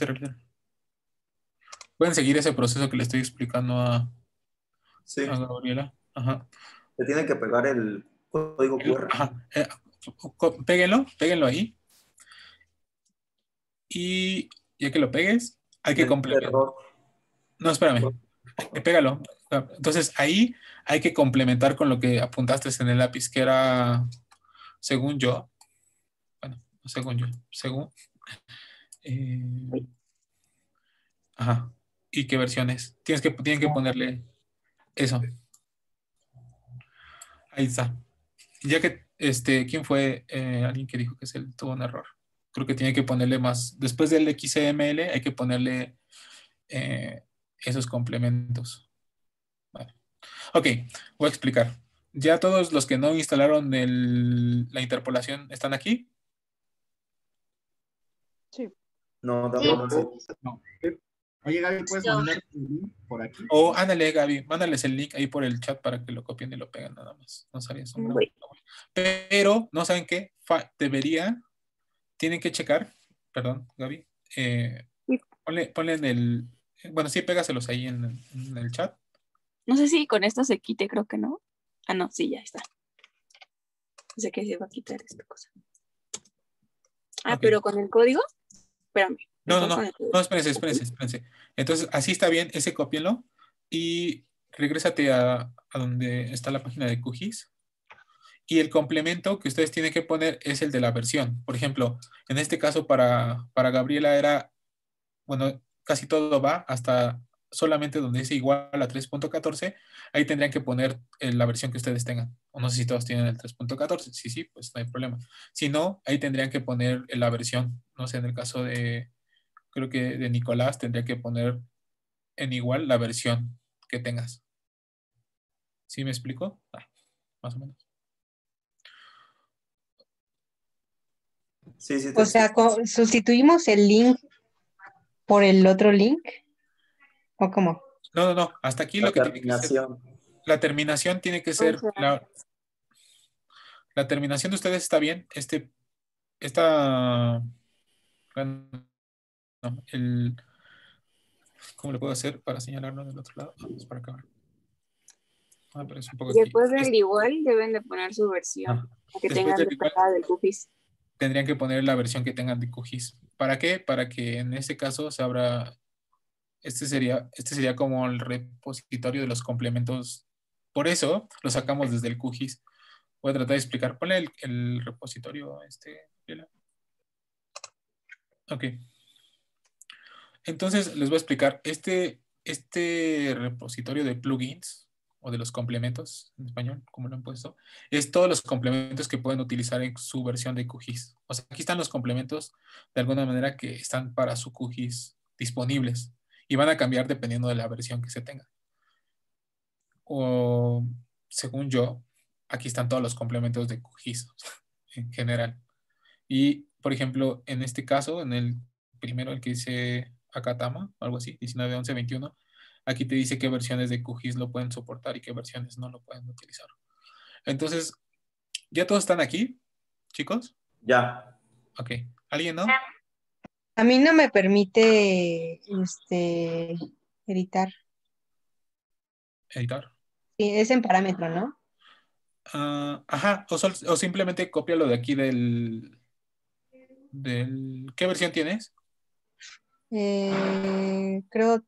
Pueden seguir ese proceso que le estoy explicando a Sí, Gabriela. Ajá. te tiene que pegar el código QR. Ajá. Péguenlo ahí. Y ya que lo pegues, hay que complementar. Error. No, espérame. Pégalo. Entonces ahí hay que complementar con lo que apuntaste en el lápiz, que era, según yo, bueno, no según yo, según. Ajá. ¿Y qué versiones? Tienen que ponerle eso. Ahí está. Ya que, ¿quién fue alguien que dijo que tuvo un error? Creo que tiene que ponerle más. Después del XML hay que ponerle esos complementos. Vale. Ok, voy a explicar. ¿Ya todos los que no instalaron la interpolación están aquí? Sí. No, Sí. tampoco. No. Oye, Gaby, ¿puedes Yo. mandar el link por aquí? O ándale, Gaby, mándales el link ahí por el chat para que lo copien y lo peguen nada más. No sabía eso. Voy. Pero, ¿no saben qué? Tienen que checar, perdón, Gaby. Sí. Ponle en el, bueno, sí, pégaselos ahí en el chat. No sé si con esto se quite, creo que no. Ah, no, sí, ya está. Sé que se va a quitar esta cosa. Ah, Ok. pero con el código, espérame. No, mejor con el código. espérense. Entonces, así está bien, ese cópienlo y regrésate a donde está la página de QGIS. Y el complemento que ustedes tienen que poner es el de la versión. Por ejemplo, en este caso para Gabriela era, bueno, casi todo va hasta solamente donde dice igual a 3.14. Ahí tendrían que poner la versión que ustedes tengan. O no sé si todos tienen el 3.14. Sí, pues no hay problema. Si no, ahí tendrían que poner la versión. No sé, en el caso creo que de Nicolás, tendría que poner en igual la versión que tengas. ¿Sí me explico? Más o menos. Sí, sí, O sea, sustituimos el link por el otro link. ¿O cómo? No. Hasta aquí la lo que tiene que ser. terminación. La terminación tiene que O ser. sea, La terminación de ustedes está bien. Esta. Bueno, no, ¿cómo le puedo hacer para señalarlo del otro lado? Es para acá. Pero es un poco aquí. después del igual deben de poner su versión, que Después tengan del igual, descargada del QGIS. tendrían que poner la versión que tengan de QGIS. ¿Para qué? Para que en este caso se abra. Este sería como el repositorio de los complementos. Por eso lo sacamos desde el QGIS. Voy a tratar de explicar. Ponle el repositorio. Gabriela. Ok. Entonces les voy a explicar. Este repositorio de plugins o de los complementos en español, como lo han puesto, es todos los complementos que pueden utilizar en su versión de QGIS. O sea, aquí están los complementos de alguna manera que están para su QGIS disponibles y van a cambiar dependiendo de la versión que se tenga. O según yo, aquí están todos los complementos de QGIS en general. Y, por ejemplo, en este caso, en el primero, el que dice Akatama, algo así, 19, 11, 21, aquí te dice qué versiones de QGIS lo pueden soportar y qué versiones no lo pueden utilizar. Entonces, ¿ya todos están aquí, chicos? Ya. Ok. ¿Alguien no? A mí no me permite editar. Editar. Sí, es en parámetro, ¿no? Ajá, o simplemente cópialo de aquí ¿Qué versión tienes? Creo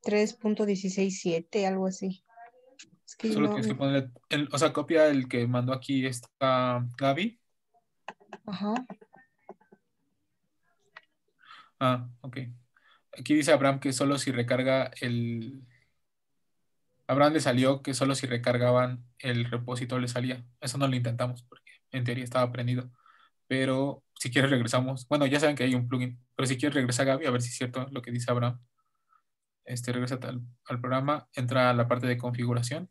3.167, algo así. Es que Solo no. tienes que ponerle, o sea, copia el que mandó aquí esta Gaby. Ajá. Ok. Aquí dice Abraham que solo si recarga Abraham le salió que solo si recargaban el repositorio le salía. Eso no lo intentamos porque en teoría estaba prendido. Pero si quieres regresamos. Bueno, ya saben que hay un plugin. Pero si quieres regresa Gaby a ver si es cierto lo que dice Abraham. Regresa al programa, entra a la parte de configuración.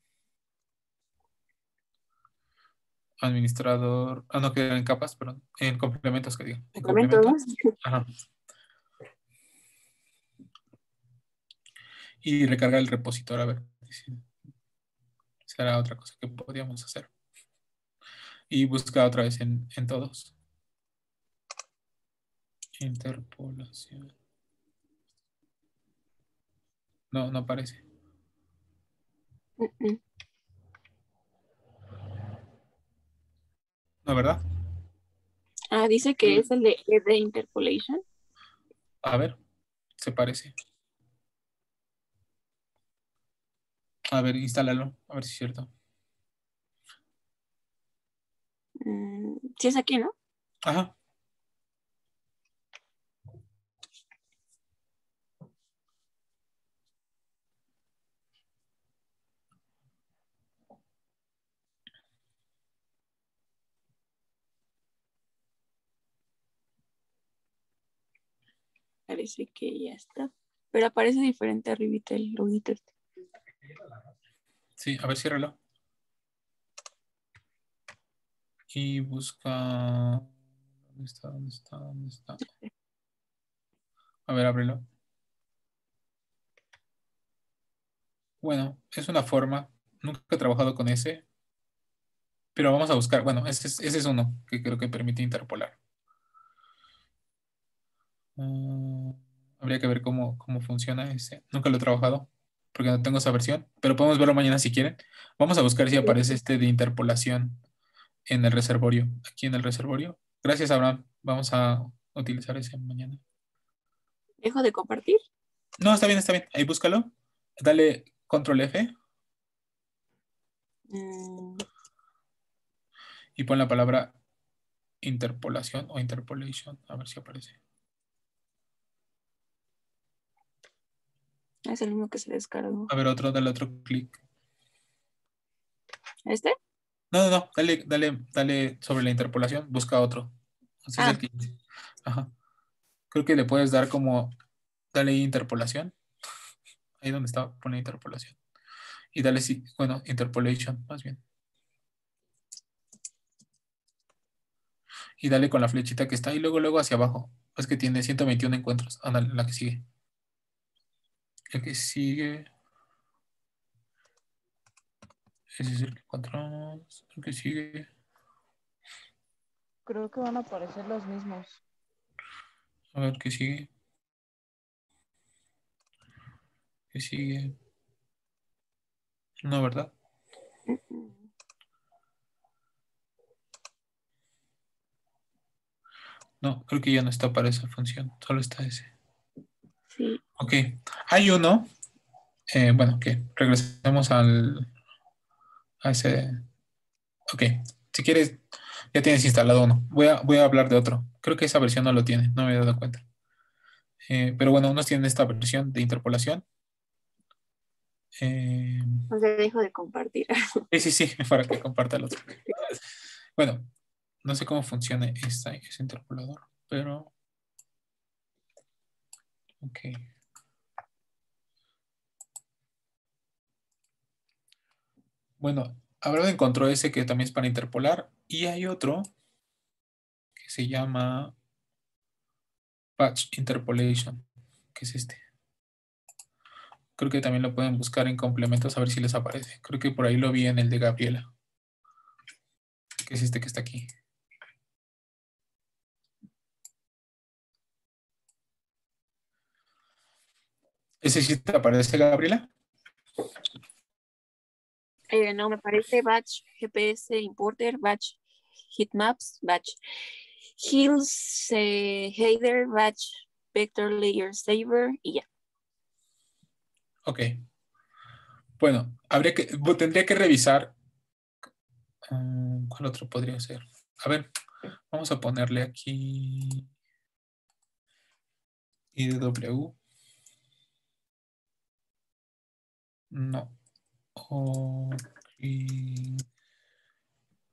Administrador. No, que en capas, perdón. En complementos, que digo. En complementos. Ajá. Y recarga el repositorio, a ver. Será otra cosa que podríamos hacer. Y busca otra vez en todos. Interpolación. No aparece. ¿No, verdad? Dice que es el de Interpolation. A ver, se parece. A ver, instálalo. A ver si es cierto. Sí es aquí, ¿no? Ajá. Parece que ya está. Pero aparece diferente arribita el loguito este. Sí, a ver, ciérralo. Y busca... ¿Dónde está? ¿Dónde está? ¿Dónde está? A ver, ábrelo. Bueno, es una forma. Nunca he trabajado con ese. Pero vamos a buscar. Bueno, ese es uno que creo que permite interpolar. Mm, habría que ver cómo funciona ese. Nunca lo he trabajado porque no tengo esa versión. Pero podemos verlo mañana si quieren. Vamos a buscar si aparece este de interpolación en el reservorio. Aquí en el reservorio. Gracias, Abraham. Vamos a utilizar ese mañana. ¿Dejo de compartir? No, está bien, está bien. Ahí búscalo. Dale control F Mm, y pon la palabra interpolación o interpolation. A ver si aparece. es el mismo que se descargó. A ver, dale otro clic. ¿Este? No, dale sobre la interpolación. Busca otro. Ese es el que... Ajá. Creo que le puedes dar como... Dale interpolación. Ahí donde está, pon la interpolación. Y dale, sí, bueno, interpolation, más bien. Y dale con la flechita que está y luego hacia abajo. Es que tiene 121 encuentros. Ándale, la que sigue. El que sigue. Ese es el que encontramos. El que sigue. Creo que van a aparecer los mismos. A ver, ¿qué sigue? ¿Qué sigue? No, ¿verdad? No, creo que ya no está para esa función. Solo está ese. Sí. Ok. Hay uno. Bueno, que regresemos a ese. Ok. Si quieres, ya tienes instalado uno. Voy a hablar de otro. Creo que esa versión no lo tiene. No me he dado cuenta. Pero bueno, unos tienen esta versión de interpolación. O sea, dejo de compartir. Sí, para que comparta el otro. Bueno, no sé cómo funciona ese interpolador, pero... Ok. Bueno, Abraham encontró ese que también es para interpolar y hay otro que se llama Batch Interpolation, que es este. Creo que también lo pueden buscar en complementos a ver si les aparece. Creo que por ahí lo vi en el de Gabriela, que es este que está aquí. ¿Ese sí te aparece, Gabriela? No, me parece Batch GPS Importer, Batch Heatmaps, Batch Hills, Header, Batch Vector Layer Saver y ya. Ok. Bueno, tendría que revisar. ¿Cuál otro podría ser? A ver, vamos a ponerle aquí IDW. No.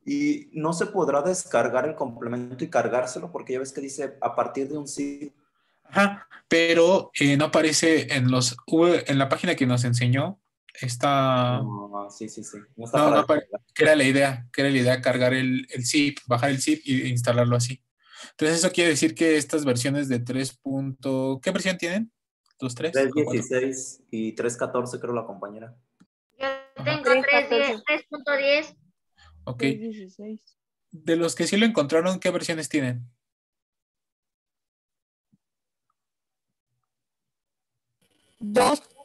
Y no se podrá descargar el complemento y cargárselo porque ya ves que dice a partir de un zip. Ajá, pero no aparece en la página que nos enseñó. Está. No, sí. No está No, para no aparece. descargar. Que era la idea cargar el zip, bajar el zip y instalarlo así. Entonces, eso quiere decir que estas versiones de 3. ¿Qué versión tienen? ¿Los 3? 3.16 y 3.14 creo la compañera. Yo Ajá. tengo 3.14. 3.10. Ok. 16. De los que sí lo encontraron, ¿qué versiones tienen?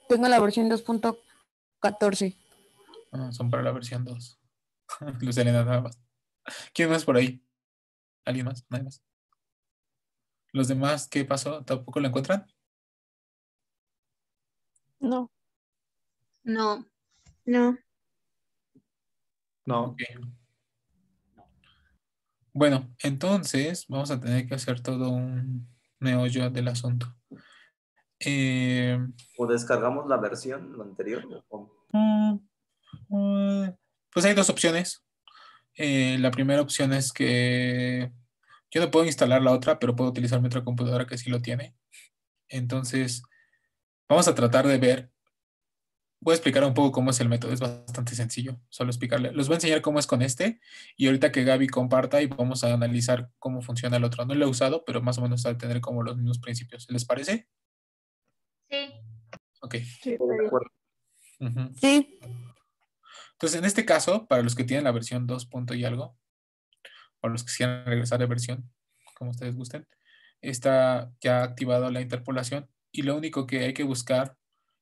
Tengo la versión 2.14. Son para la versión 2. Luz Elena nada más. ¿Quién más por ahí? ¿Alguien más? Nadie más. ¿Los demás qué pasó? ¿Tampoco lo encuentran? No. No. No. Ok. Bueno, entonces vamos a tener que hacer todo un meollo del asunto. ¿O descargamos la versión anterior? Pues hay dos opciones. La primera opción es que yo no puedo instalar la otra, pero puedo utilizar mi otra computadora que sí lo tiene. Entonces, vamos a tratar de ver Voy a explicar un poco cómo es el método, es bastante sencillo, solo explicarle. Les voy a enseñar cómo es con este y ahorita que Gaby comparta y vamos a analizar cómo funciona el otro. No lo he usado, pero más o menos va a tener como los mismos principios. ¿Les parece? Sí. Ok. Sí, Todo de acuerdo. Ujú. Sí. Entonces, en este caso, para los que tienen la versión 2 punto y algo, o los que quieran regresar de versión, como ustedes gusten, está ya activado la interpolación y lo único que hay que buscar,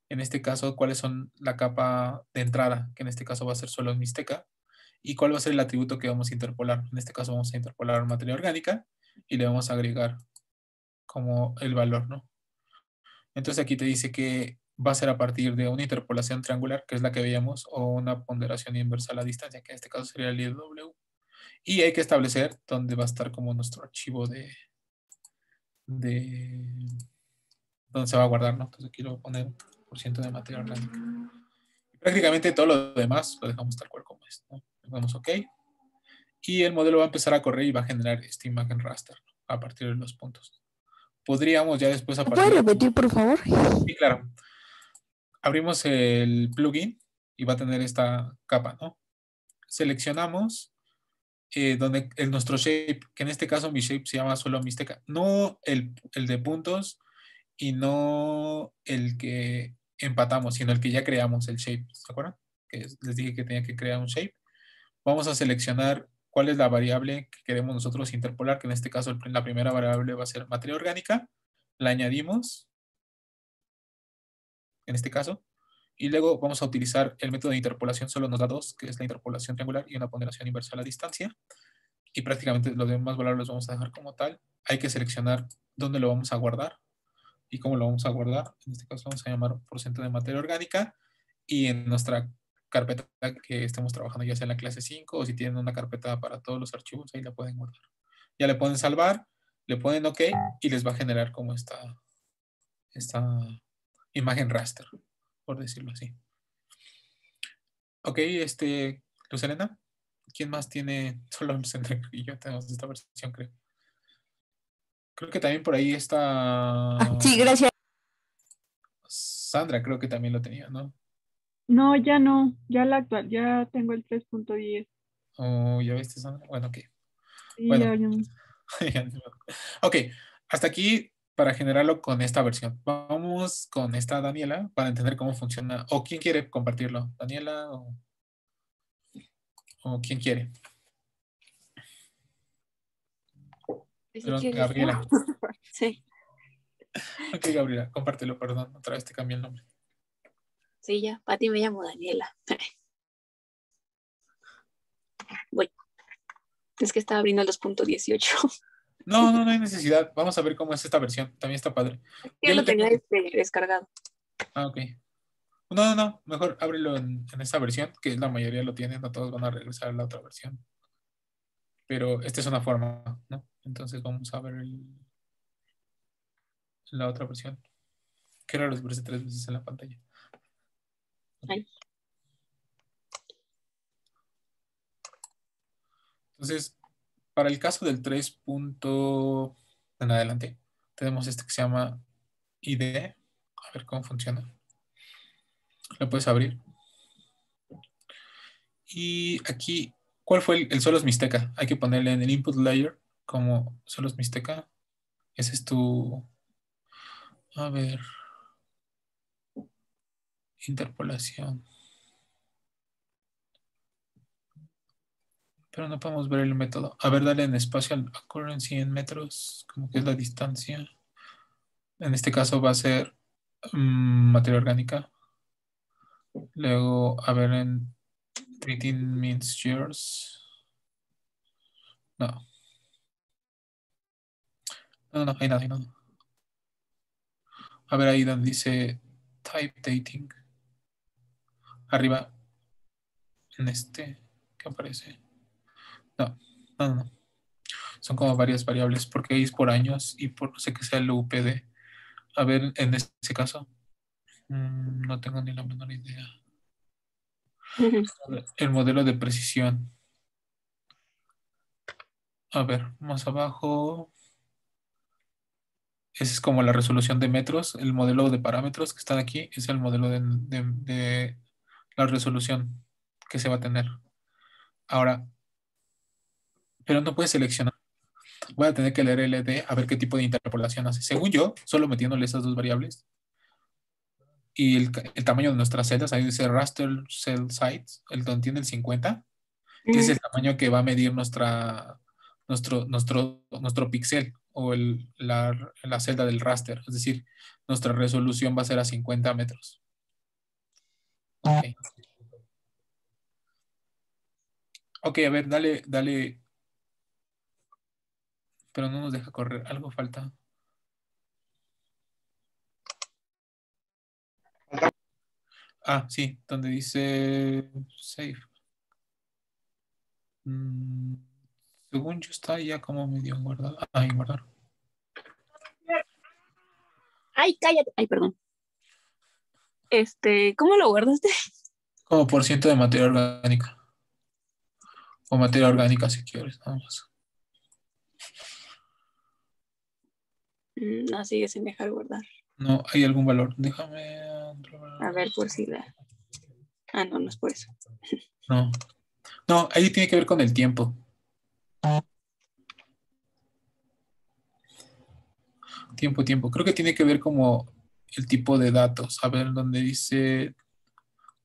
en este caso, cuáles son la capa de entrada, que en este caso va a ser solo en Mixteca, y cuál va a ser el atributo que vamos a interpolar. En este caso vamos a interpolar materia orgánica y le vamos a agregar como el valor, ¿no? Entonces aquí te dice que va a ser a partir de una interpolación triangular, que es la que veíamos, o una ponderación inversa a la distancia, que en este caso sería el IW. Y hay que establecer dónde va a estar como nuestro archivo de dónde se va a guardar, ¿no? Entonces aquí lo voy a poner por ciento de materia orgánica. Y prácticamente todo lo demás lo dejamos tal cual como es, ¿no? Le damos OK. Y el modelo va a empezar a correr y va a generar esta imagen raster, ¿no? A partir de los puntos. Podríamos ya después a ¿Me partir puedes repetir, por favor? Sí, claro. Abrimos el plugin y va a tener esta capa, ¿no? Seleccionamos donde nuestro shape, que en este caso mi shape se llama solo Mixteca, no el de puntos y no el que empatamos, sino el que ya creamos el shape, ¿se acuerdan? Que les dije que tenía que crear un shape. Vamos a seleccionar cuál es la variable que queremos nosotros interpolar, que en este caso la primera variable va a ser materia orgánica, la añadimos, en este caso, y luego vamos a utilizar el método de interpolación, solo nos da dos, que es la interpolación triangular y una ponderación inversa a la distancia, y prácticamente los demás valores los vamos a dejar como tal. Hay que seleccionar dónde lo vamos a guardar y cómo lo vamos a guardar. En este caso vamos a llamar porcentaje de materia orgánica y en nuestra carpeta que estemos trabajando, ya sea en la clase 5 o si tienen una carpeta para todos los archivos, ahí la pueden guardar. Ya le pueden salvar, le ponen OK y les va a generar como esta imagen raster, por decirlo así. Ok, Luz Helena, ¿quién más tiene? Solo Luz Helena y yo tenemos esta versión, creo. Creo que también por ahí está Sí, gracias. Sandra, creo que también lo tenía, ¿no? No, ya no, ya la actual, ya tengo el 3.10. Oh, ¿ya viste, Sandra? Bueno, ok. Sí, Bueno. ya, ya. Ok, hasta aquí para generarlo con esta versión. Vamos con esta Daniela para entender cómo funciona. ¿O quién quiere compartirlo? ¿Daniela o quién quiere? Pero Gabriela. Sí, Ok, Gabriela, compártelo, perdón. Otra vez te cambié el nombre. sí, ya. Pati, me llamo Daniela. Voy. Es que estaba abriendo el 2.18. No, no, no hay necesidad. Vamos a ver cómo es esta versión. También está padre. Ya Yo lo lo tengo. tenía descargado. Ah, ok. No, no, no. Mejor ábrelo en esta versión, que la mayoría lo tienen. No todos van a regresar a la otra versión. Pero esta es una forma, ¿no? Entonces vamos a ver la otra versión. Qué raro, los aparece 3 veces en la pantalla. Ay. Entonces, para el caso del 3 punto en adelante, tenemos este que se llama IDE. A ver cómo funciona. Lo puedes abrir. Y aquí, ¿cuál fue el Solos Mixteca? Hay que ponerle en el input layer como Solos Mixteca. Ese es tu, a ver, interpolación. Pero no podemos ver el método. A ver, dale en espacial accuracy en metros, como que es la distancia. En este caso va a ser materia orgánica. Luego, a ver, en treating means years. No. No, no, hay nada, hay nada. A ver ahí donde dice type dating. Arriba, en ¿qué aparece? No, no, no. Son como varias variables porque ahí es por años y por no sé qué sea el UPD. A ver, en este caso, no tengo ni la menor idea. A ver, el modelo de precisión. A ver, más abajo. Esa es como la resolución de metros. El modelo de parámetros que están aquí es el modelo de la resolución que se va a tener. Ahora, pero no puedes seleccionar. Voy a tener que leer LD a ver qué tipo de interpolación hace. Según yo, solo metiéndole esas dos variables y el tamaño de nuestras celdas, ahí dice raster cell size, el donde tiene el 50, es el tamaño que va a medir nuestro píxel o la celda del raster. Es decir, nuestra resolución va a ser a 50 metros. Ok. Ok, a ver, dale. Pero no nos deja correr. Algo falta. Ah, sí, donde dice save. Según yo está ya como medio guardado. Ahí, guardar. Ay, cállate. Ay, perdón. ¿Cómo lo guardaste? Como por ciento de materia orgánica. O materia orgánica si quieres, nada más. No, sigue sin dejar guardar. No, hay algún valor. Déjame. A ver por si la. Ah, no, no es por eso. No. No, ahí tiene que ver con el tiempo. Tiempo. Creo que tiene que ver como el tipo de datos. A ver, donde dice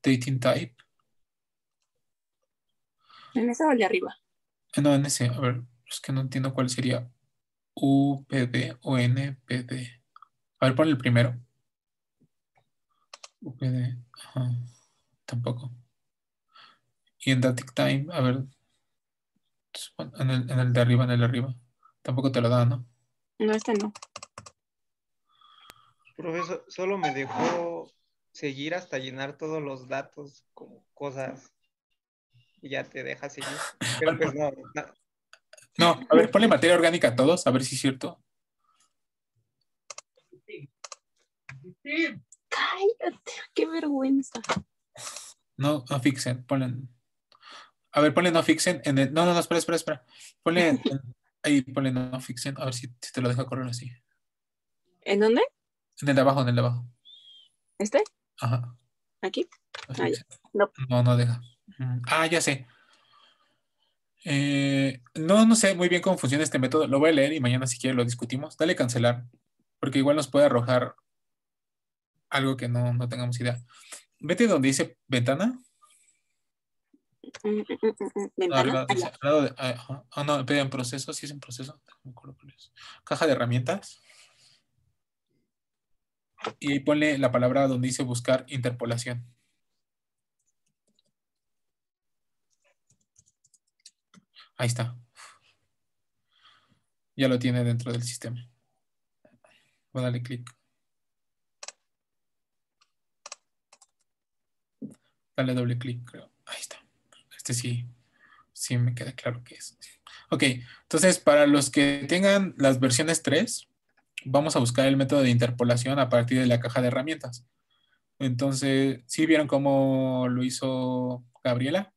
dating type. ¿En esa o de arriba? No, en ese. A ver, es que no entiendo cuál sería UPD o NPD. A ver, pon el primero. UPD. Ajá. Tampoco. Y en dating time, a ver. En el de arriba, en el de arriba. Tampoco te lo da, ¿no? No, no. Profesor, solo me dejó seguir hasta llenar todos los datos como cosas y ya te deja seguir. Pero pues no. No, a ver, ponle materia orgánica a todos, a ver si es cierto. Cállate, qué vergüenza. No fixen, ponle. A ver, ponle no fixen en el. No, espera. Ponle ahí, ponle no fixen, a ver si te lo deja correr así. ¿En dónde? En el de abajo, en el de abajo. ¿Este? Ajá. ¿Aquí? No, Ah, ya. No. no deja. Ah, ya sé. No sé muy bien cómo funciona este método. Lo voy a leer y mañana si quieres lo discutimos. Dale cancelar, porque igual nos puede arrojar algo que no tengamos idea. Vete donde dice ventana. No, ¿Ventana? arriba dice, al lado de, no, pero en proceso, sí es en proceso. No me acuerdo cuál es. Caja de herramientas. Y ahí ponle la palabra donde dice buscar interpolación. Ahí está. Ya lo tiene dentro del sistema. Voy a darle clic. Dale doble clic, creo. Ahí está. Este sí me queda claro que es. Ok, entonces para los que tengan las versiones 3, vamos a buscar el método de interpolación a partir de la caja de herramientas. Entonces, ¿sí vieron cómo lo hizo Gabriela?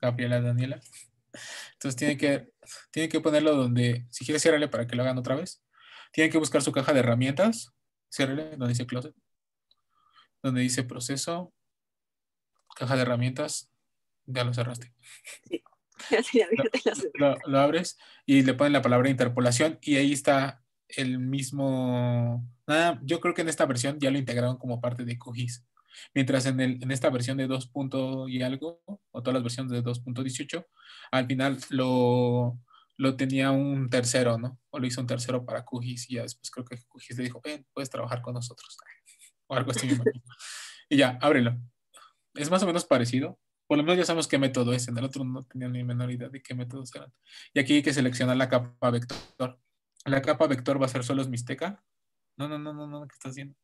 Daniela. Entonces tiene que ponerlo donde, si quiere ciérrale para que lo hagan otra vez. Tienen que buscar su caja de herramientas. Ciérrale, donde dice closet. Donde dice proceso. Caja de herramientas. Ya lo cerraste. Sí, lo abres y le ponen la palabra interpolación y ahí está el mismo. Yo creo que en esta versión ya lo integraron como parte de QGIS. Mientras en esta versión de 2. Y algo, o todas las versiones de 2.18, al final lo tenía un tercero, ¿no? O lo hizo un tercero para QGIS y ya después creo que QGIS le dijo, puedes trabajar con nosotros. O algo así. Y ya, ábrelo. Es más o menos parecido. Por lo menos ya sabemos qué método es. En el otro no tenía ni menor idea de qué métodos eran. Y aquí hay que seleccionar la capa vector. La capa vector va a ser solo Mixteca. No, ¿qué estás haciendo?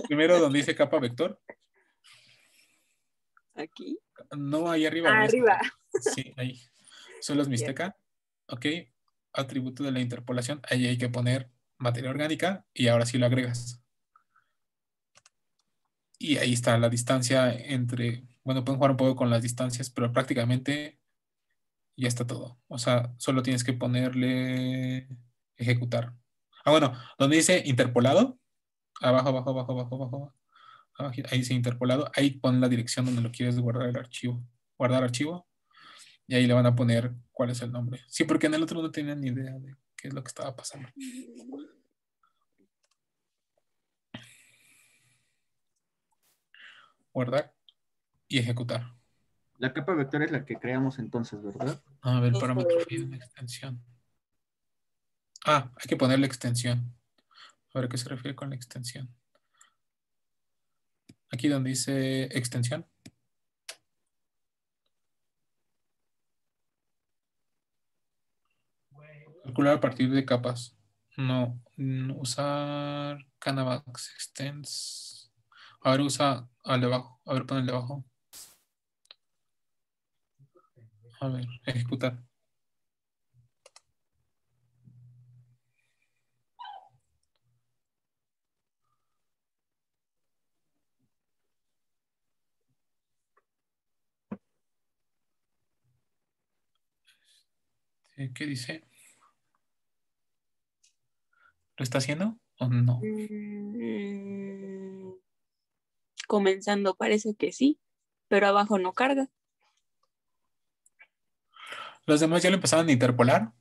Primero donde dice capa vector. ¿Aquí? No, ahí arriba. Arriba. Sí, ahí. Solo Mixteca. Ok. Atributo de la interpolación. Ahí hay que poner materia orgánica y ahora sí lo agregas. Y ahí está la distancia entre, bueno, pueden jugar un poco con las distancias, pero prácticamente ya está todo. O sea, solo tienes que ponerle Ejecutar. Ah, bueno, donde dice interpolado, abajo, abajo, abajo, abajo, abajo, abajo, ahí dice interpolado, ahí pon la dirección donde lo quieres guardar el archivo. Guardar archivo, y ahí le van a poner cuál es el nombre. Sí, porque en el otro no tenían ni idea de qué es lo que estaba pasando. Guardar y ejecutar. La capa vector es la que creamos entonces, ¿verdad? A ver, parámetro feed, extensión. Ah, hay que poner la extensión. A ver a qué se refiere con la extensión. Aquí donde dice extensión. Calcular a partir de capas. No, usar Canavax Extends. A ver, usa al de abajo. A ver, pon el de abajo. A ver, ejecutar. ¿Qué dice? ¿Lo está haciendo o no? Comenzando parece que sí, pero abajo no carga. ¿Los demás ya lo empezaron a interpolar?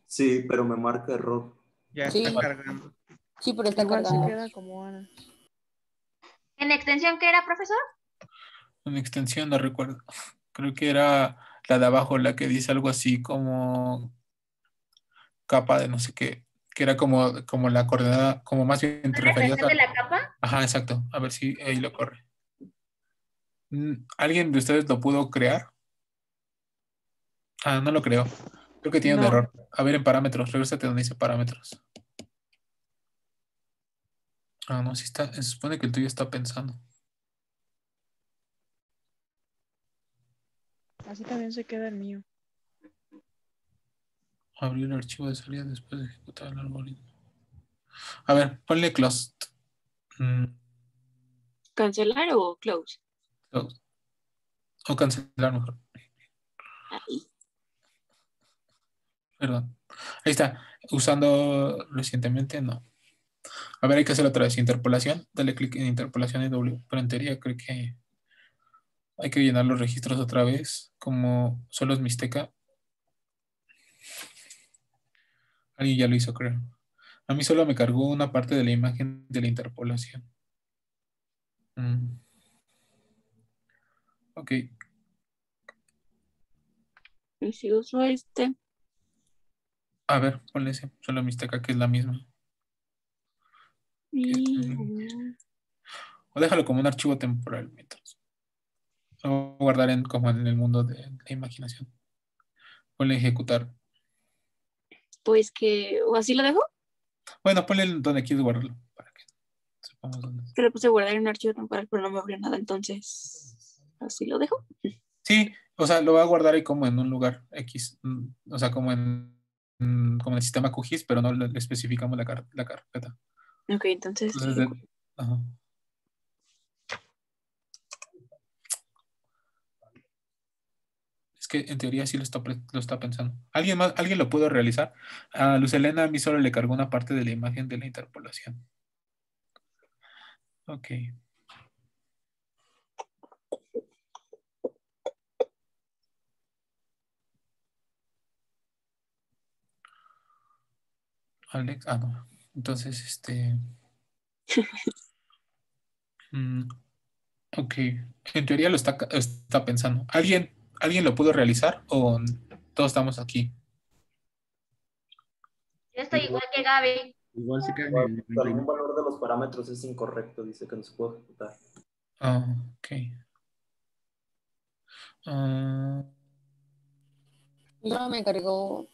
Sí, pero me marca error. Ya Sí. está cargando. Sí, pero está Igual se cargando. queda como Ana. ¿En extensión qué era, profesor? Una extensión, no recuerdo. Creo que era la de abajo, la que dice algo así como capa de no sé qué, que era como la coordenada, como más bien te ¿La referías extensión a... de la capa? Ajá, exacto. A ver si ahí lo corre. ¿Alguien de ustedes lo pudo crear? Ah, no lo creo. Creo que tiene un No. error. A ver, en parámetros, regrésate donde dice parámetros. Ah, no, sí está. Se supone que el tuyo está pensando. Así también se queda el mío. Abrir el archivo de salida después de ejecutar el algoritmo. A ver, ponle closed. ¿Cancelar o close? Closed. O cancelar mejor. Ahí. Perdón. Ahí está. Usando recientemente, no. A ver, hay que hacer otra vez. Interpolación. Dale clic en interpolación y W. Pero en teoría creo que hay que llenar los registros otra vez. Como solo es Mixteca. Alguien ya lo hizo, creo. A mí solo me cargó una parte de la imagen de la interpolación. Ok. Y si uso este. A ver, ponle ese. Solo Mixteca, que es la misma. O déjalo como un archivo temporal mientras. Lo voy a guardar como en el mundo de la imaginación. Ponle ejecutar. Pues que, o así lo dejo. Bueno, ponle donde quieres guardarlo. Para que sepamos dónde. Que le puse guardar en un archivo temporal, pero no me abrió nada, entonces así lo dejo. Sí, o sea, lo va a guardar ahí como en un lugar X. O sea, como como en el sistema QGIS, pero no le especificamos la carpeta. Ok, entonces. Ajá. Es que en teoría sí lo está pensando. ¿Alguien lo pudo realizar? A Luz Helena a mí solo le cargó una parte de la imagen de la interpolación. Ok. Alex, no. Entonces, ok. En teoría lo está pensando. ¿Alguien lo pudo realizar o todos estamos aquí? Yo estoy igual que Gaby. Igual se queda en Igual, el algún valor de los parámetros es incorrecto, dice que no se puede ejecutar. Ok. Yo me cargó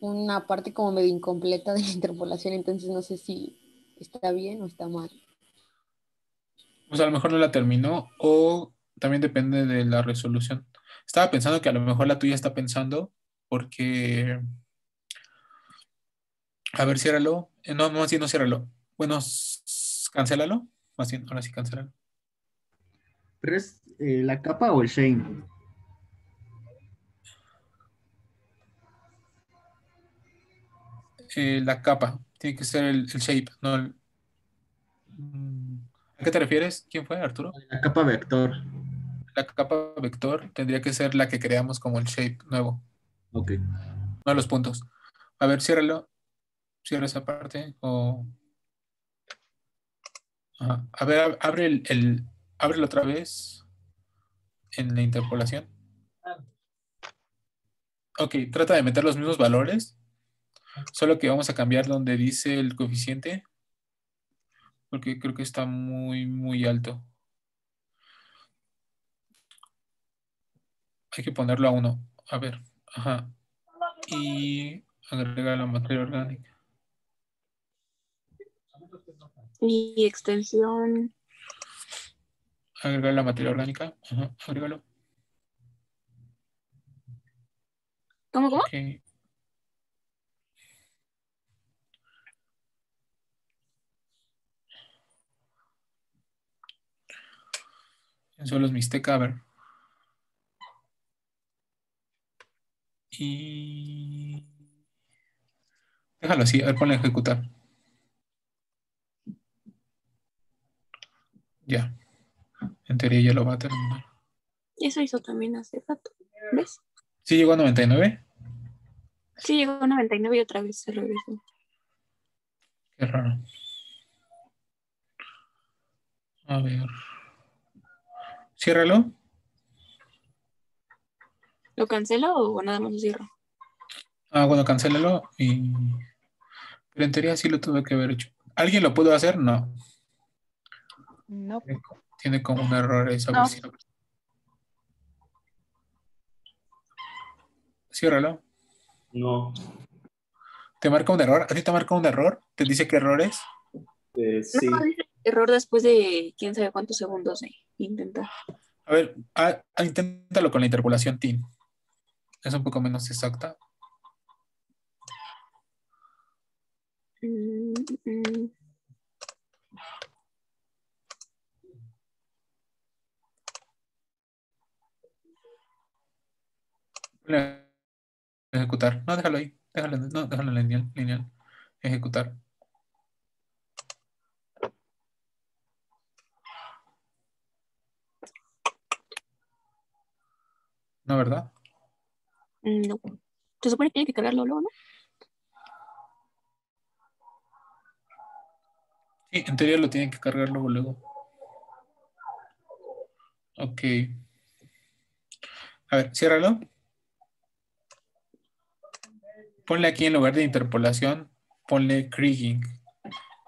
una parte como medio incompleta de la interpolación, entonces no sé si está bien o está mal. Pues a lo mejor no la terminó o también depende de la resolución. Estaba pensando que a lo mejor la tuya está pensando porque... A ver, ciérralo. No, más bien no ciérralo. Bueno, cancélalo. Más bien, ahora sí, cancélalo. ¿Pero es la capa o el Shane? la capa. Tiene que ser el shape, no el... ¿A qué te refieres? ¿Quién fue, Arturo? La capa vector. La capa vector tendría que ser la que creamos como el shape nuevo, Ok. no los puntos. A ver, ciérralo. Cierra esa parte. Ajá. A ver, abre ábrelo otra vez en la interpolación. Ok, trata de meter los mismos valores, solo que vamos a cambiar donde dice el coeficiente, porque creo que está muy, muy alto. Hay que ponerlo a 1. A ver, ajá. Y agregar la materia orgánica. Y extensión. Agregar la materia orgánica. Ajá, agrégalo. ¿Cómo? Ok. En suelos mixteca, a ver. Y déjalo así, a ver, ponle a ejecutar. Ya. En teoría ya lo va a terminar. Eso hizo también hace rato. ¿Ves? ¿Sí llegó a 99? Sí, llegó a 99 y otra vez se regresó. Qué raro. A ver. Ciérralo. ¿Lo cancelo o nada más lo cierro? Bueno, cancélalo. Pero en teoría sí lo tuve que haber hecho. ¿Alguien lo pudo hacer? No. No. Tiene como un error esa No. versión. Ciérralo. No. ¿Te marca un error? ¿A ti te marca un error? ¿Te dice qué error es? Sí. No, dice error después de quién sabe cuántos segundos de intentar. A ver, inténtalo con la interpolación TIN. Es un poco menos exacta. Mm, mm. Ponle a ejecutar. No, déjalo ahí. Déjalo en lineal. Ejecutar. ¿No, verdad? No. Se supone que tiene que cargarlo luego, ¿no? Sí, en teoría lo tienen que cargar luego. Ok. A ver, ciérralo. Ponle aquí en lugar de interpolación, ponle kriging.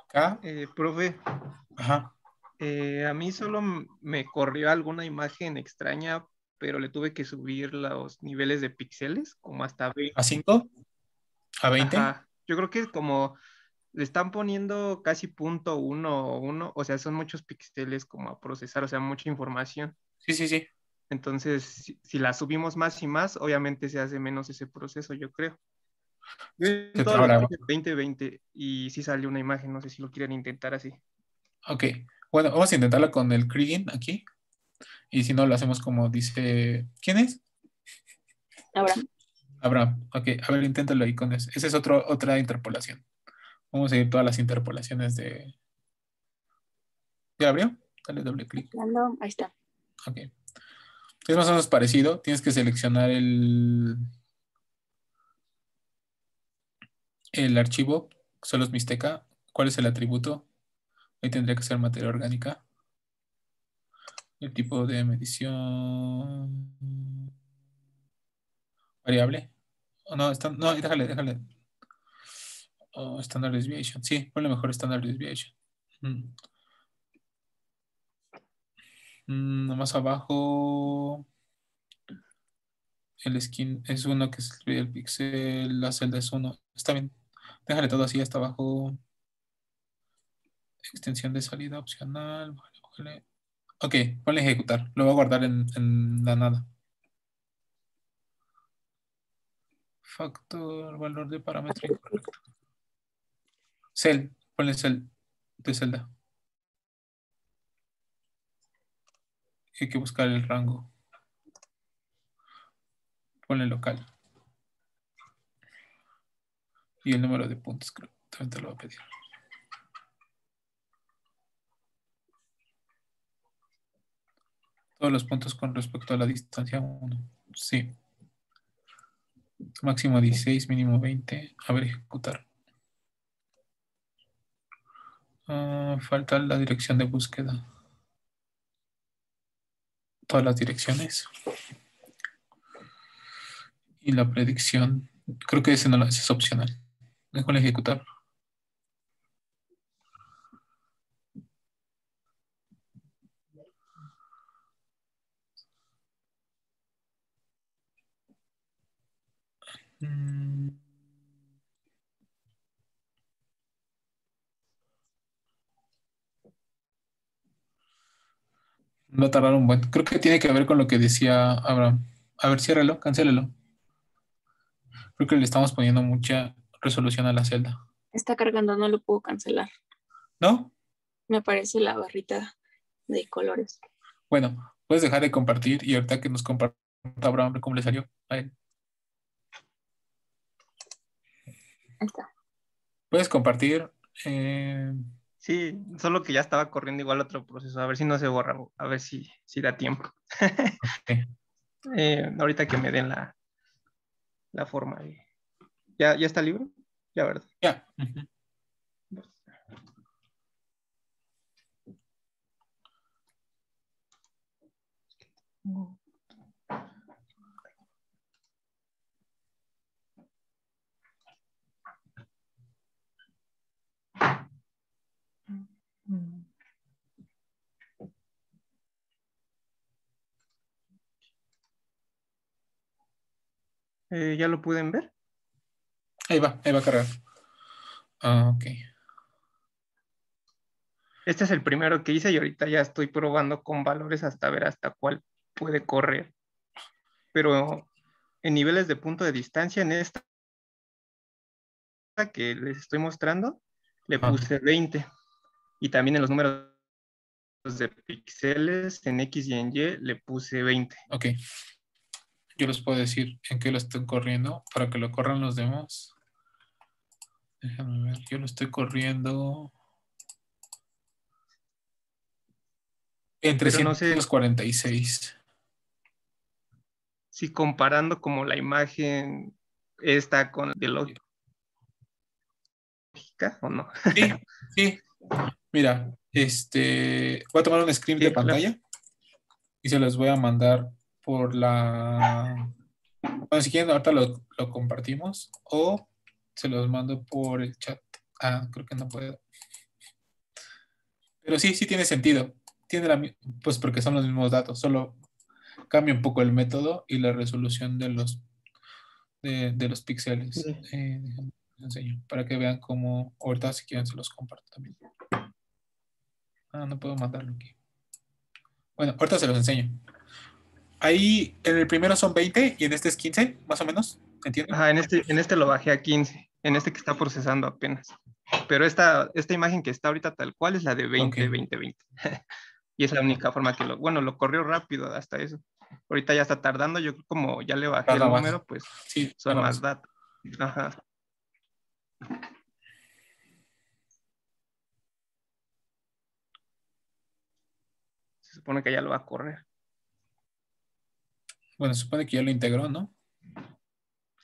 K. Profe, Ajá. a mí solo me corrió alguna imagen extraña, pero le tuve que subir los niveles de píxeles, como hasta 20. ¿A 5? ¿A 20? Ajá, yo creo que como le están poniendo casi punto uno, o sea, son muchos píxeles como a procesar, o sea, mucha información. Sí. Entonces, si la subimos más y más, obviamente se hace menos ese proceso, yo creo. Yo en Se todos los traba. puse 20-20 y sí salió una imagen, no sé si lo quieren intentar así. Ok. Bueno, vamos a intentarlo con el kriging aquí. Y si no, lo hacemos como dice. ¿Quién es? Ahora. Abraham. Ok, a ver, inténtalo ahí con ese. Esa es otra interpolación. Vamos a ir todas las interpolaciones de. ¿Ya abrió? Dale doble clic. Ahí está. Ok. Es más o menos parecido. Tienes que seleccionar el archivo. Solo es Mixteca. ¿Cuál es el atributo? Ahí tendría que ser materia orgánica. El tipo de medición. Variable. Oh, no, no, déjale. Oh, standard deviation. Sí, ponle mejor standard deviation. Más abajo. El skin es uno que es el pixel, la celda es uno. Está bien. Déjale todo así hasta abajo. Extensión de salida opcional. Bájale. Ok, ponle ejecutar. Lo voy a guardar en la nada. Factor, valor de parámetro incorrecto. Cell, ponle cell de celda. Hay que buscar el rango. Ponle local. Y el número de puntos, creo. También te lo voy a pedir. Todos los puntos con respecto a la distancia 1. Sí. Máximo 16, mínimo 20. A ver, ejecutar. Falta la dirección de búsqueda. Todas las direcciones. Y la predicción. Creo que ese no ese es opcional. Déjame ejecutar. No tardaron un buen. Creo que tiene que ver con lo que decía Abraham. A ver, ciérralo, cancélelo. Creo que le estamos poniendo mucha resolución a la celda. Está cargando, no lo puedo cancelar. ¿No? Me aparece la barrita de colores. Bueno, puedes dejar de compartir y ahorita que nos comparta Abraham cómo le salió a él. Ahí está. Puedes compartir. Sí, solo que ya estaba corriendo igual otro proceso, a ver si no se borra, a ver si da tiempo. Okay. Ahorita que me den la forma. ¿Ya está el libro? Ya, ¿verdad? Ya. ¿Ya lo pueden ver? Ahí va a cargar. Ok. Este es el primero que hice y ahorita ya estoy probando con valores hasta ver hasta cuál puede correr. Pero en niveles de punto de distancia, en esta que les estoy mostrando, le puse 20. Y también en los números de píxeles, en X y en Y, le puse 20. Ok. Yo les puedo decir en qué lo estoy corriendo para que lo corran los demás. Déjame ver. Yo lo estoy corriendo en 346. Si comparando como la imagen esta con de lógica o no. Sí. Mira, voy a tomar un screen de pantalla y se los voy a mandar por la... Bueno, si quieren ahorita lo compartimos o se los mando por el chat. Creo que no puedo. Pero sí tiene sentido. Pues porque son los mismos datos, solo cambia un poco el método y la resolución de los píxeles. Déjenme les enseño para que vean cómo ahorita si quieren se los comparto también. No puedo mandarlo aquí. Bueno, ahorita se los enseño. Ahí en el primero son 20 y en este es 15, más o menos. ¿Entienden? Ajá, en este lo bajé a 15, en este que está procesando apenas. Pero esta imagen que está ahorita tal cual es la de 20, 20, 20. Y es la única forma que lo corrió rápido hasta eso. Ahorita ya está tardando, yo creo como ya le bajé el número, pues sí, son más datos. Ajá. Se supone que ya lo va a correr. Bueno, se supone que ya lo integró, ¿no?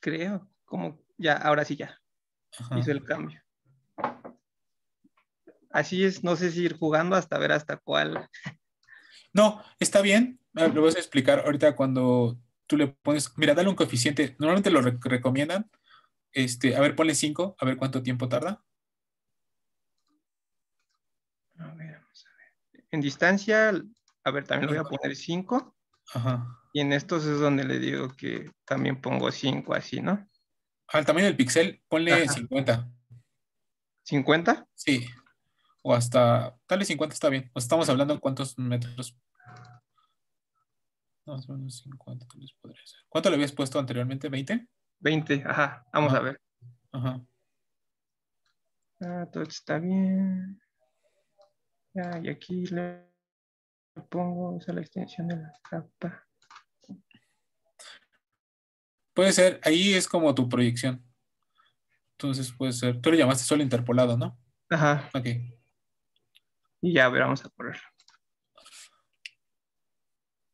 Creo, como ya, ahora sí ya. Ajá. Hizo el cambio. Así es, no sé si ir jugando hasta ver hasta cuál. No, está bien. Lo vas a explicar ahorita cuando tú le pones. Mira, dale un coeficiente. Normalmente lo recomiendan. A ver, ponle 5, a ver cuánto tiempo tarda. A ver, vamos a ver. En distancia, a ver, también le voy a poner 5. Ajá. Y en estos es donde le digo que también pongo 5 así, ¿no? Al tamaño del píxel, ponle 50. ¿50? Sí. O hasta, dale 50 está bien. O estamos hablando de cuántos metros. No, más o menos 50 tal vez podría ser. ¿Cuánto le habías puesto anteriormente? ¿20? 20, ajá. Vamos a ver. Ajá. Todo está bien. Ya, y aquí le pongo la extensión de la capa. Puede ser, ahí es como tu proyección. Entonces puede ser, tú le llamaste solo interpolado, ¿no? Ajá. Ok. Y ya, a ver, vamos a correr.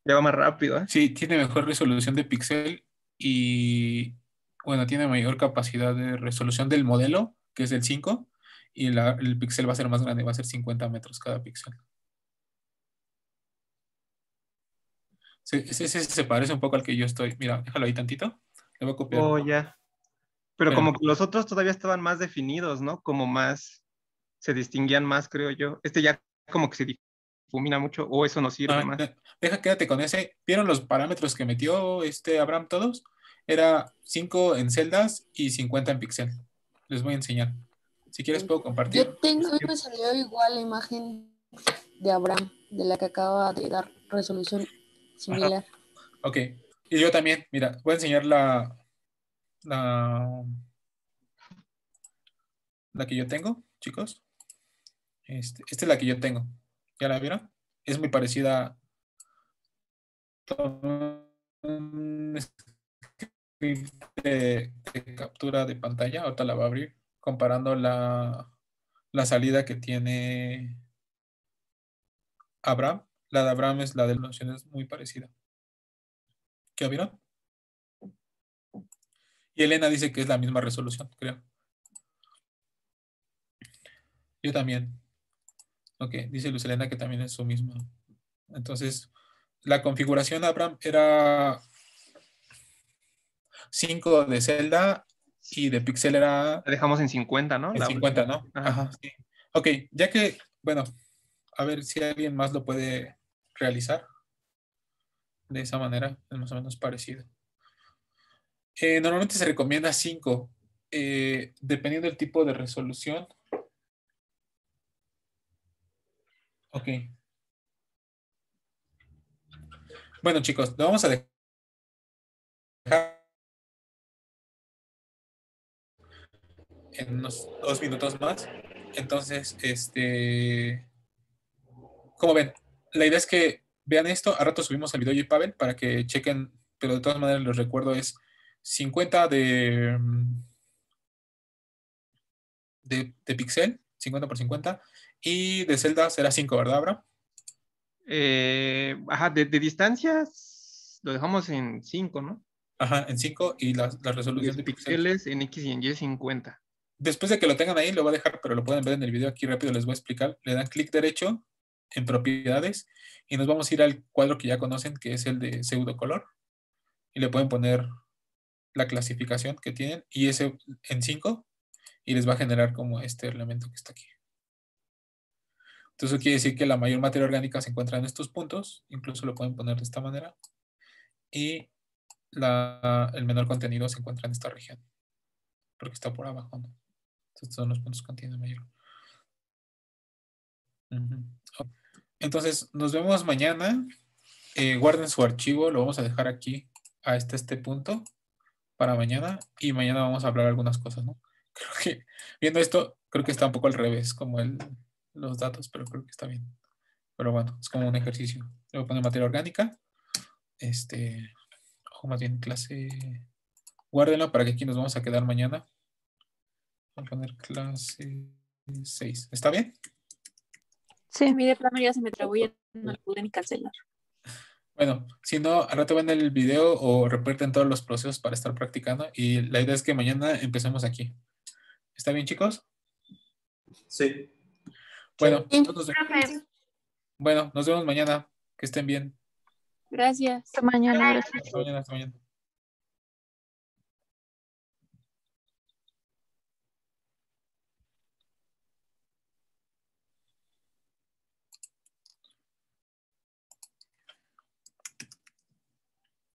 Ya va más rápido, ¿eh? Sí, tiene mejor resolución de píxel y, bueno, tiene mayor capacidad de resolución del modelo, que es el 5, y el píxel va a ser más grande, va a ser 50 metros cada píxel. Sí, ese se parece un poco al que yo estoy. Mira, déjalo ahí tantito. Le voy a copiar. Oh, ya. Pero Espera. como que los otros todavía estaban más definidos, ¿no? Como más, se distinguían más, creo yo. Este ya como que se difumina mucho, o eso nos sirve más. Quédate con ese. ¿Vieron los parámetros que metió Abraham todos? Era 5 en celdas y 50 en píxel. Les voy a enseñar. Si quieres puedo compartir. Yo tengo, a mí me salió igual la imagen de Abraham, de la que acaba de dar resolución similar. Ajá. Ok. Y yo también, mira, voy a enseñar la que yo tengo, chicos. Esta es la que yo tengo. ¿Ya la vieron? Es muy parecida. Un script de captura de pantalla. Ahorita la voy a abrir. Comparando la salida que tiene Abraham. La de Abraham es la de la noción, es muy parecida. ¿Qué vieron? Y Elena dice que es la misma resolución, creo. Yo también. Ok, dice Luz Elena que también es su misma. Entonces, la configuración de Abraham era 5 de celda y de píxel era... La dejamos en 50, ¿no? En 50, ¿no? Ajá. Ajá, sí. Ok, ya que, bueno, a ver si alguien más lo puede realizar de esa manera, es más o menos parecido. Normalmente se recomienda 5, dependiendo del tipo de resolución. Ok. Bueno, chicos, lo vamos a dejar en unos 2 minutos más. Entonces, ¿cómo ven? La idea es que vean esto. A rato subimos el video de Pavel para que chequen, pero de todas maneras les recuerdo es 50 de píxel, 50 por 50, y de celda será 5, ¿verdad, Abraham? Ajá, de distancias lo dejamos en 5, ¿no? Ajá, en 5 y la resolución de píxeles en X y en Y 50. Después de que lo tengan ahí, lo voy a dejar, pero lo pueden ver en el video aquí rápido, les voy a explicar. Le dan clic derecho en propiedades y nos vamos a ir al cuadro que ya conocen, que es el de pseudocolor. Y le pueden poner la clasificación que tienen y ese en 5 y les va a generar como este elemento que está aquí. Entonces eso quiere decir que la mayor materia orgánica se encuentra en estos puntos, incluso lo pueden poner de esta manera, y el menor contenido se encuentra en esta región, porque está por abajo, ¿no? Estos son los puntos que contienen mayor. Entonces, nos vemos mañana. Guarden su archivo, lo vamos a dejar aquí a este punto para mañana, y mañana vamos a hablar algunas cosas, ¿no? Creo que, viendo esto, creo que está un poco al revés, como los datos, pero creo que está bien. Pero bueno, es como un ejercicio. Le voy a poner materia orgánica. O más bien clase. Guárdenlo para que aquí nos vamos a quedar mañana. Voy a poner clase 6. ¿Está bien? Sí, a mí de plano ya se me trabó y no lo pude ni cancelar. Bueno, si no, al rato ven el video o reparten todos los procesos para estar practicando. Y la idea es que mañana empecemos aquí. ¿Está bien, chicos? Sí. Bueno, Sí. nos vemos mañana. Que estén bien. Gracias. Hasta mañana, Bye. gracias. Hasta mañana, hasta mañana.